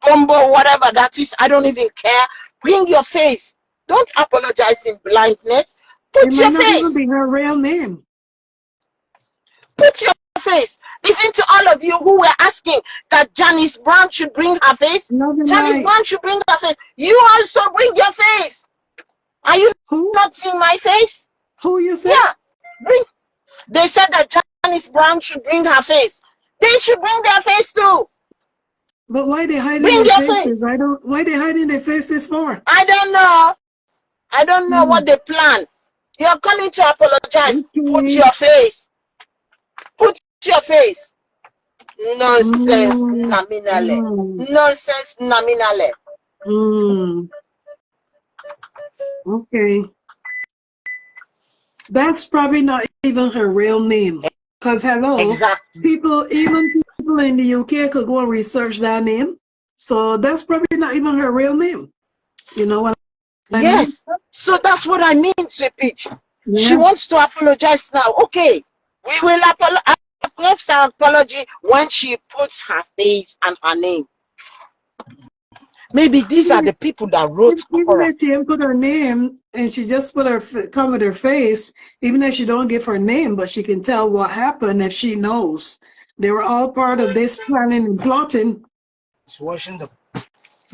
Bombo, whatever that is. I don't even care. Bring your face. Don't apologize in blindness. Put your face. It might not even be her real name. Put your face. Listen to all of you who were asking that Janice Brown should bring her face. Janice Brown should bring her face. You also bring your face. Are you not seeing my face? Who you say? Yeah. They said that Janice Brown should bring her face. They should bring their face too. But why they hiding their faces? Why they hiding their faces for? I don't know. I don't know what they plan. You're coming to apologize. Put your face. Put your face. Nonsense Mm, nominally. mm, Nonsense nominally. mm. Okay. That's probably not even her real name. Because, hello, Exactly. even people in the UK could go and research that name. So that's probably not even her real name. You know what I mean? Yes. So that's what I mean, Peach. She Yeah. wants to apologize now. Okay. We will accept her apology when she puts her face and her name. Maybe these are Even the people that wrote even Korra. if she didn't put her name and she just put her covered her face, even if she don't give her name, but she can tell what happened if she knows. They were all part of this planning and plotting. It's washing the.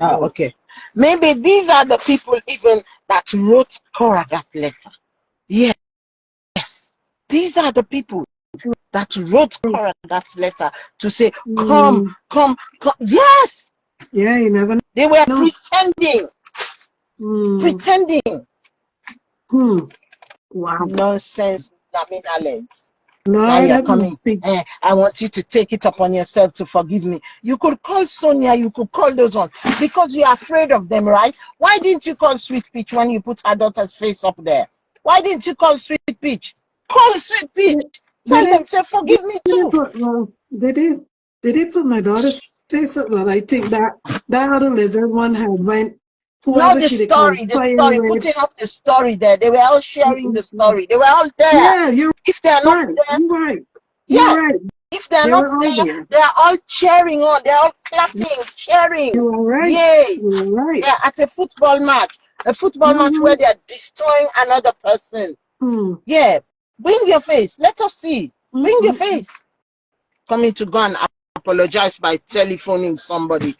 Oh, okay. Maybe these are the people even that wrote Korra that letter. Yes. These are the people that wrote Korra that letter to say, come, Mm, come, come. Yes. yeah, you never They were know. pretending. Mm, Pretending. hmm. Wow. Nonsense nominals. Now Lord you're have coming. mercy. I want you to take it upon yourself to forgive me. You could call Sonia, you could call those ones because you're afraid of them, right? Why didn't you call Sweet Peach when you put her daughter's face up there? Why didn't you call Sweet Peach? Call Sweet They, Peach. they Tell them, didn't, say, they forgive me didn't too. put, well, they did. They did put my daughter's face up. Well, I think that other lizard one had went, Not whoever the she they story, the conspiring story, with. putting up the story there. They were all sharing the story. They were all there. Yeah, you're If they are not right. there, You're right. You're yeah. right. If they are They not were all there, there. they are all cheering on. They are all clapping, cheering. You are right. Yay. You are right. Yeah, at a football match. A football match Mm-hmm. where they are destroying another person. Hmm. Yeah. Bring your face. Let us see. Bring your Mm-mm. face. Coming to go and apologize by telephoning somebody.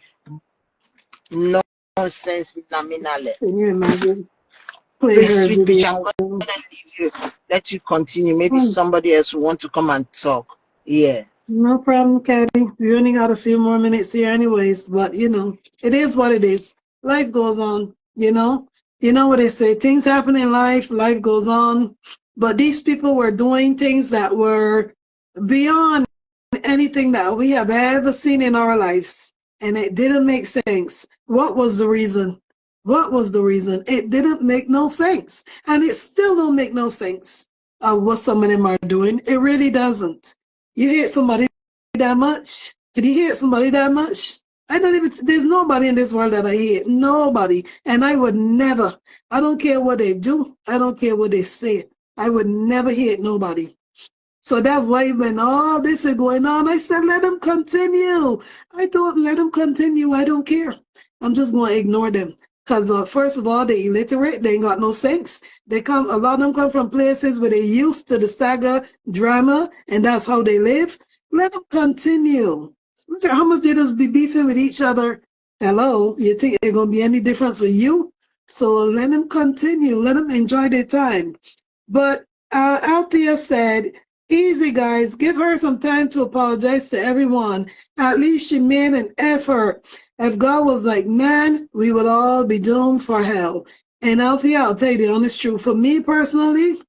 Nonsense nominally. Can you imagine? Play Please, her Sweet Peach, I'm video. going to leave you. Let you continue. Maybe Hmm. somebody else will want to come and talk. Yes. No problem, Caddy. We only got a few more minutes here anyways, but it is what it is. Life goes on, you know. You know what they say, things happen in life, life goes on. But these people were doing things that were beyond anything that we have ever seen in our lives. And it didn't make sense. What was the reason? What was the reason? It didn't make no sense. And it still don't make no sense of what some of them are doing. It really doesn't. You hate somebody that much? Can you hate somebody that much? I don't even, there's nobody in this world that I hate. Nobody. And I would never, I don't care what they do. I don't care what they say. I would never hate nobody. So that's why when all this is going on, I said, let them continue. I don't let them continue. I don't care. I'm just going to ignore them. Because first of all, they illiterate. They ain't got no sense. A lot of them come from places where they used to the saga drama, and that's how they live. Let them continue. Look at how much they just be beefing with each other. Hello, you think it's going to be any difference with you? So let them continue. Let them enjoy their time. But Althea said, easy, guys. Give her some time to apologize to everyone. At least she made an effort. If God was like, man, we would all be doomed for hell. And Althea, I'll tell you the honest truth. For me personally,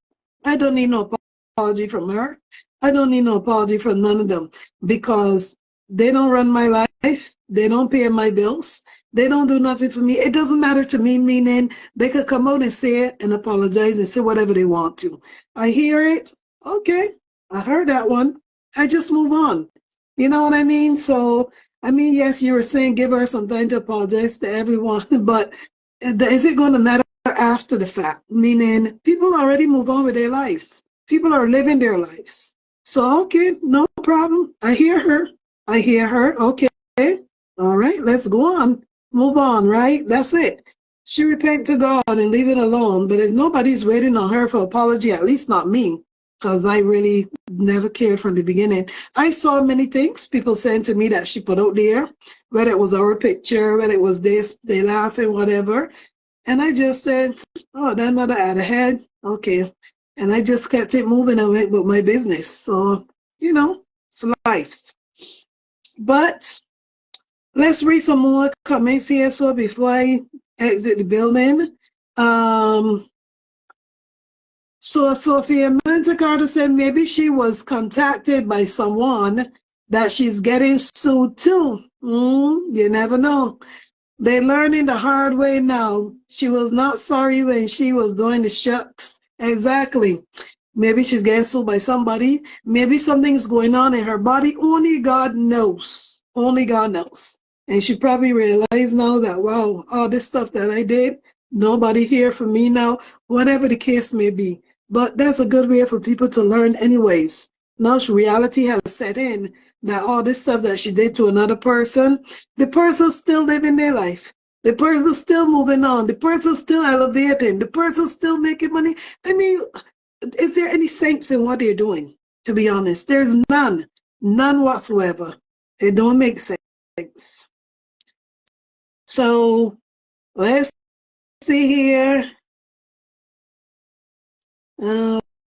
I don't need no apology from her. I don't need no apology from none of them because they don't run my life. They don't pay my bills. They don't do nothing for me. It doesn't matter to me, meaning they could come out and say it and apologize and say whatever they want to. I hear it. Okay, I heard that one. I just move on. You know what I mean? So, I mean, yes, you were saying give her some time to apologize to everyone, but is it going to matter after the fact? Meaning people already move on with their lives. People are living their lives. So, okay, no problem. I hear her. I hear her. Okay. All right, let's go on. Move on, right? That's it. She repent to God and leave it alone. But if nobody's waiting on her for apology, at least not me, because I really never cared from the beginning. I saw many things people saying to me that she put out there, whether it was our picture, whether it was this, they laughing, whatever. And I just said, oh, that's another ad ahead. Okay. And I just kept it moving and went with my business. So, it's life. But let's read some more comments here. So before I exit the building, so Sophia Monte Carlo said maybe she was contacted by someone that she's getting sued too. You never know. They're learning the hard way now. She was not sorry when she was doing the shucks. Exactly. Maybe she's getting sued by somebody. Maybe something's going on in her body. Only God knows. Only God knows. And she probably realized now that, wow, all this stuff that I did, nobody here for me now, whatever the case may be. But that's a good way for people to learn anyways. Now reality has set in that all this stuff that she did to another person, the person's still living their life. The person's still moving on. The person's still elevating. The person's still making money. I mean, is there any sense in what they're doing? To be honest, there's none whatsoever. It don't make sense. So let's see here.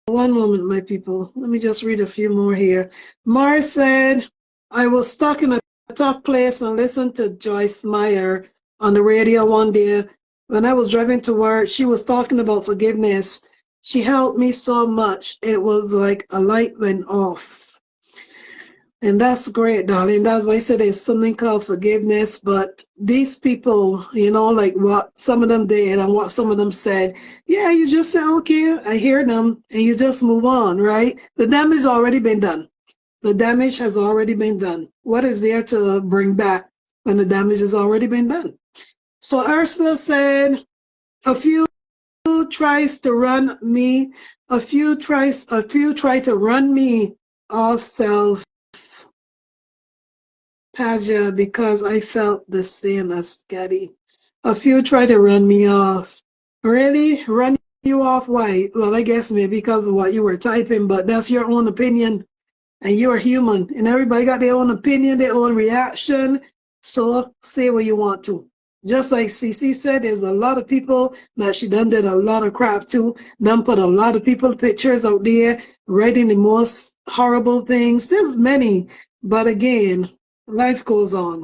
One moment, my people. Let me just read a few more here. Mars said, I was stuck in a tough place and listened to Joyce Meyer on the radio one day. When I was driving to work, she was talking about forgiveness. She helped me so much. It was like a light went off. And that's great, darling. That's why I said there's something called forgiveness. But these people, you know, like what some of them did and what some of them said, yeah, you just say, okay, I hear them, and you just move on, right? The damage already been done. The damage has already been done. What is there to bring back when the damage has already been done? So Ursula said, a few tries to run me, a few try to run me off self Paja because I felt the same as Getty. A few try to run me off. Really? Run you off? Why? Well, I guess maybe because of what you were typing, but that's your own opinion. And you're human. And everybody got their own opinion, their own reaction. So say what you want to. Just like CC said, there's a lot of people that she done did a lot of crap to. Done put a lot of people pictures out there, writing the most horrible things. There's many. But again, life goes on.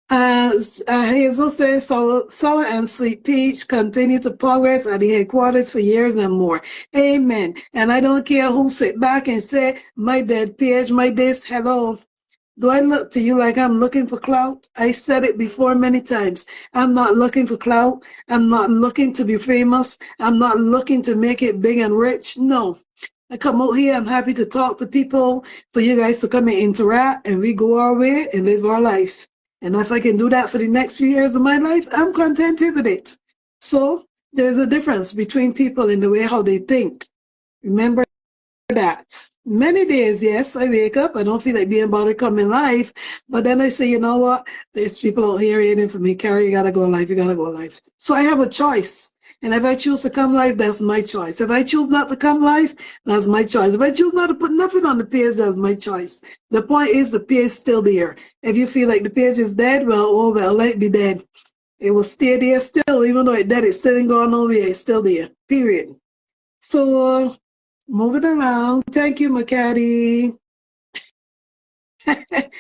Hazel says, Sour and Sweet Peach continue to progress at the headquarters for years and more. Amen. And I don't care who sit back and say, my dead page, my this, hello. Do I look to you like I'm looking for clout? I said it before many times. I'm not looking for clout. I'm not looking to be famous. I'm not looking to make it big and rich. No. I come out here, I'm happy to talk to people, for you guys to come and interact, and we go our way and live our life. And if I can do that for the next few years of my life, I'm content with it. So there's a difference between people in the way how they think. Remember that. Many days, yes, I wake up, I don't feel like being bothered coming life, but then I say, you know what, there's people out here waiting for me. Carrie, you gotta go life, you gotta go life. So I have a choice. And if I choose to come live, that's my choice. If I choose not to come live, that's my choice. If I choose not to put nothing on the page, that's my choice. The point is the page is still there. If you feel like the page is dead, well, oh well, let it be dead. It will stay there still, even though it's dead, it's still ain't gone nowhere, it's still there, period. So, moving around. Thank you, McCaddy.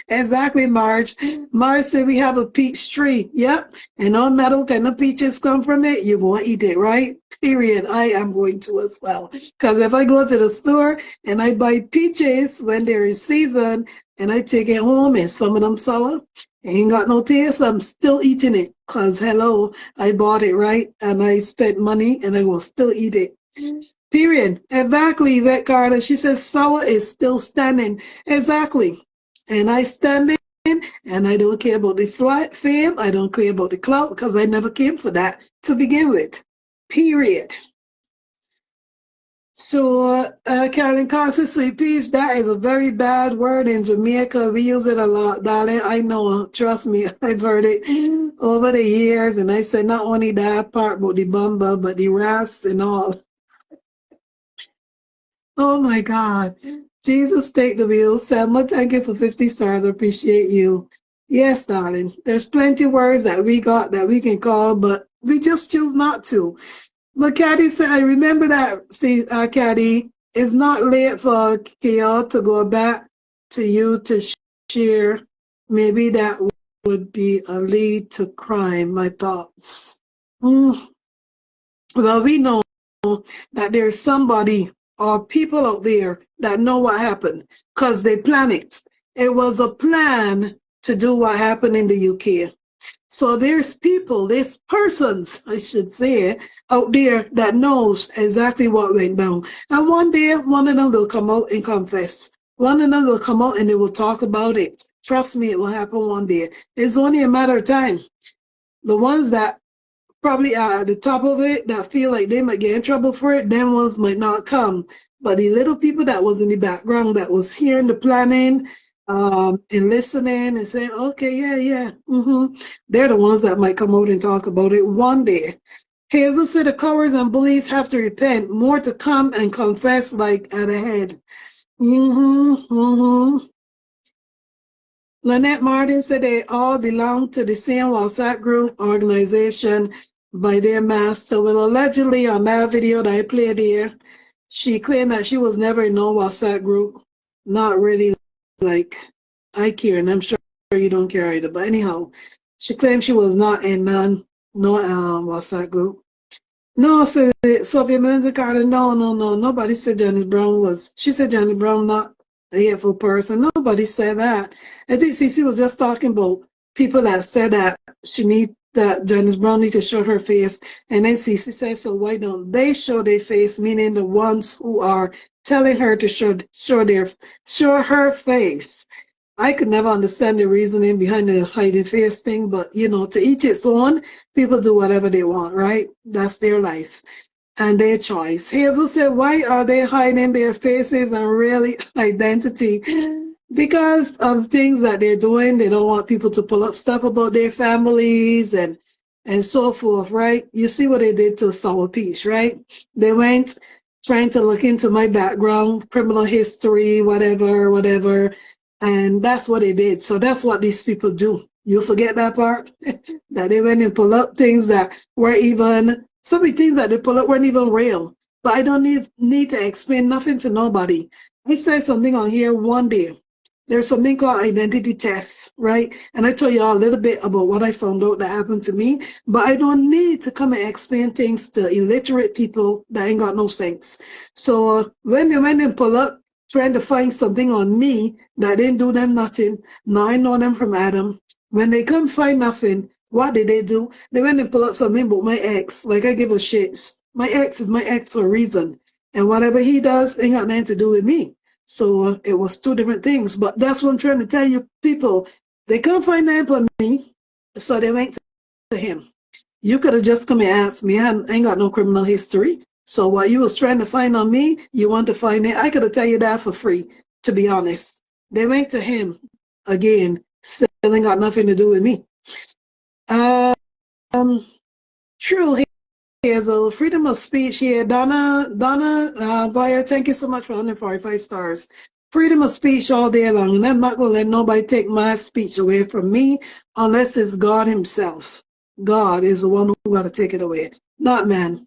Exactly, Marge. Marge said we have a peach tree. Yep. And no matter what kind of peaches come from it, you're going to eat it, right? Period. I am going to as well. Because if I go to the store and I buy peaches when they're in season and I take it home and some of them sour, ain't got no taste, I'm still eating it. Because, hello, I bought it, right? And I spent money and I will still eat it. Period. Exactly, Yvette Carter. She says sour is still standing. Exactly. And I stand in, and I don't care about the fame. I don't care about the clout because I never came for that to begin with. Period. So, Carolyn Carson, sweet peach, that is a very bad word in Jamaica. We use it a lot, darling. I know. Trust me, I've heard it over the years. And I said not only that part about the bumba, but the rasp and all. Oh my God. Jesus, take the wheel. Selma, thank you for 50 stars. I appreciate you. Yes, darling. There's plenty of words that we got that we can call, but we just choose not to. But Caddy said, I remember that. See, Caddy, it's not late for Kale to go back to you to share. Maybe that would be a lead to crime, my thoughts. Well, we know that there's somebody or people out there that know what happened because they plan it. It was a plan to do what happened in the UK. So there's people, there's persons, I should say, out there that knows exactly what went down. And one day, one of them will come out and confess. One of them will come out and they will talk about it. Trust me, it will happen one day. It's only a matter of time. The ones that probably are at the top of it, that feel like they might get in trouble for it, them ones might not come. But the little people that was in the background, that was hearing the planning, and listening and saying, okay, yeah, they're the ones that might come out and talk about it one day. Hazel said the cowards and bullies have to repent, more to come and confess like at ahead. Lynette Martin said they all belong to the same WhatsApp group organization by their master. Well, allegedly on that video that I played here, she claimed that she was never in no WhatsApp group. Not really like I care, and I'm sure you don't care either. But anyhow, she claimed she was not in no WhatsApp group. No, so Sophia Mendes Carter, no, nobody said Janice Brown was. She said Janice Brown not a hateful person. Nobody said that. I think Cece was just talking about people that said that that Janice Brown need to show her face, and then Cece said, so why don't they show their face? Meaning the ones who are telling her to show her face. I could never understand the reasoning behind the hiding face thing, but to each its own. People do whatever they want, right? That's their life and their choice. Hazel said, why are they hiding their faces and really identity? Because of things that they're doing. They don't want people to pull up stuff about their families and so forth, right? You see what they did to Sour Peach, right? They went trying to look into my background, criminal history, whatever. And that's what they did. So that's what these people do. You forget that part? That they went and pull up things that were even, some of the things that they pull up weren't even real. But I don't need to explain nothing to nobody. I said something on here one day. There's something called identity theft, right? And I told you all a little bit about what I found out that happened to me. But I don't need to come and explain things to illiterate people that ain't got no sense. So when they went and pull up, trying to find something on me that didn't do them nothing. Now I know them from Adam. When they couldn't find nothing, what did they do? They went and pull up something about my ex. Like I give a shit. My ex is my ex for a reason. And whatever he does ain't got nothing to do with me. So it was two different things. But that's what I'm trying to tell you, people. They couldn't find nothing on me, so they went to him. You could have just come and asked me. I ain't got no criminal history. So what you was trying to find on me, you want to find it. I could have tell you that for free, to be honest. They went to him again, still ain't got nothing to do with me. True, here's a freedom of speech here. Donna Boyer, thank you so much for 145 stars. Freedom of speech all day long, and I'm not going to let nobody take my speech away from me unless it's God himself. God is the one who got to take it away, not man.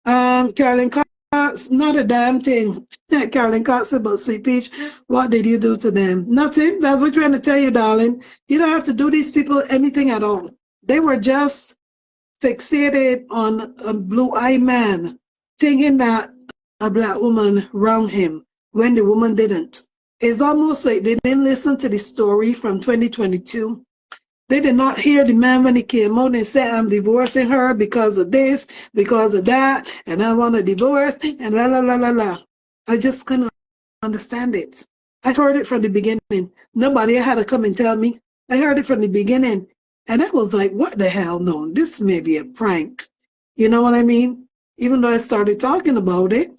Carolyn Cox, not a damn thing. Carolyn Cox said about Sweet Peach, what did you do to them? Nothing. That's what we're trying to tell you, darling. You don't have to do these people anything at all. They were just fixated on a blue-eyed man, thinking that a black woman wronged him when the woman didn't. It's almost like they didn't listen to the story from 2022. They did not hear the man when he came out and said, I'm divorcing her because of this, because of that, and I want a divorce, and la, la, la, la, la. I just couldn't understand it. I heard it from the beginning. Nobody had to come and tell me. I heard it from the beginning. And I was like, what the hell? No, this may be a prank. You know what I mean? Even though I started talking about it,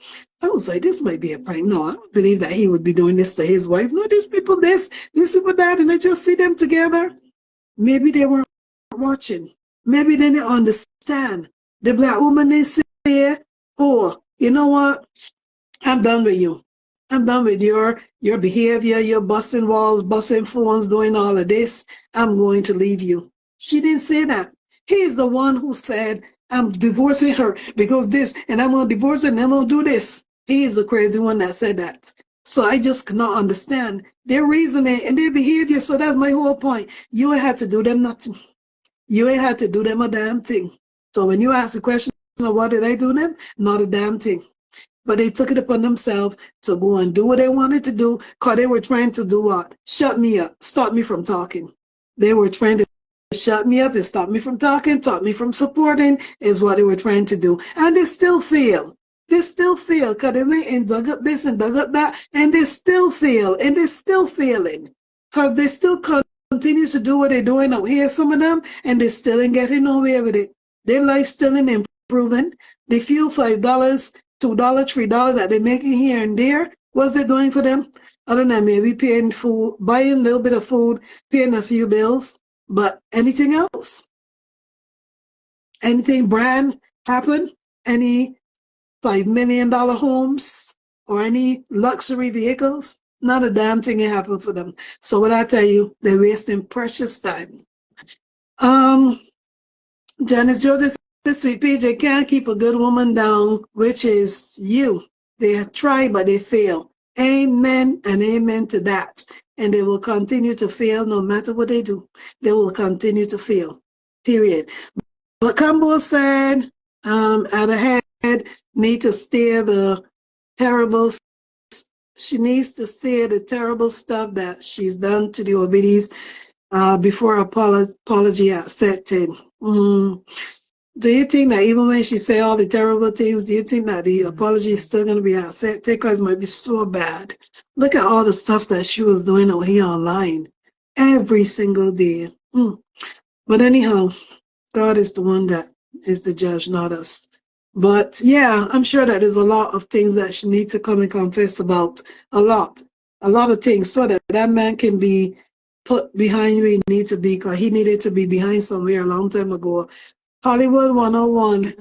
I was like, this might be a prank. No, I don't believe that he would be doing this to his wife. No, these people this, these people that, and I just see them together. Maybe they weren't watching. Maybe they didn't understand. The black woman didn't say, oh, you know what? I'm done with you. I'm done with your behavior, your busting walls, busting phones, doing all of this. I'm going to leave you. She didn't say that. He's the one who said, I'm divorcing her because this, and I'm going to divorce her and I'm going to do this. He is the crazy one that said that. So I just cannot understand their reasoning and their behavior. So that's my whole point. You ain't had to do them nothing. You ain't had to do them a damn thing. So when you ask the question of what did I do them, not a damn thing. but they took it upon themselves to go and do what they wanted to do, because they were trying to do what? Shut me up, stop me from talking. They were trying to shut me up and stop me from talking, stop me from supporting, is what they were trying to do. And they still fail. They still fail, because they went and dug up this and dug up that, and they still fail, and they're still failing, because they still continue to do what they're doing out here, some of them, and they still ain't getting nowhere with it. Their life still ain't improving. They feel $5, $2, $3 that they're making here and there. What's they doing for them? Other than maybe paying food, buying a little bit of food, paying a few bills, but anything else? Anything brand happen? Any $5 million homes or any luxury vehicles? Not a damn thing happened for them. So what I tell you, they're wasting precious time. Janice George, this sweet PJ can't keep a good woman down, which is you. They try, but they fail. Amen and amen to that. And they will continue to fail no matter what they do. They will continue to fail. Period. But Campbell said, Adah need to steer the terrible. She needs to steer the terrible stuff that she's done to the Obidis before apology accepted. Do you think that even when she say all the terrible things, do you think that the apology is still going to be accepted? Because it might be so bad. Look at all the stuff that she was doing out here online every single day. But anyhow, God is the one that is the judge, not us. But yeah, I'm sure that there's a lot of things that she needs to come and confess about. A lot of things, so that that man can be put behind where he needs to be, because he needed to be behind somewhere a long time ago. Hollywood 101,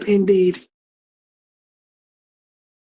indeed.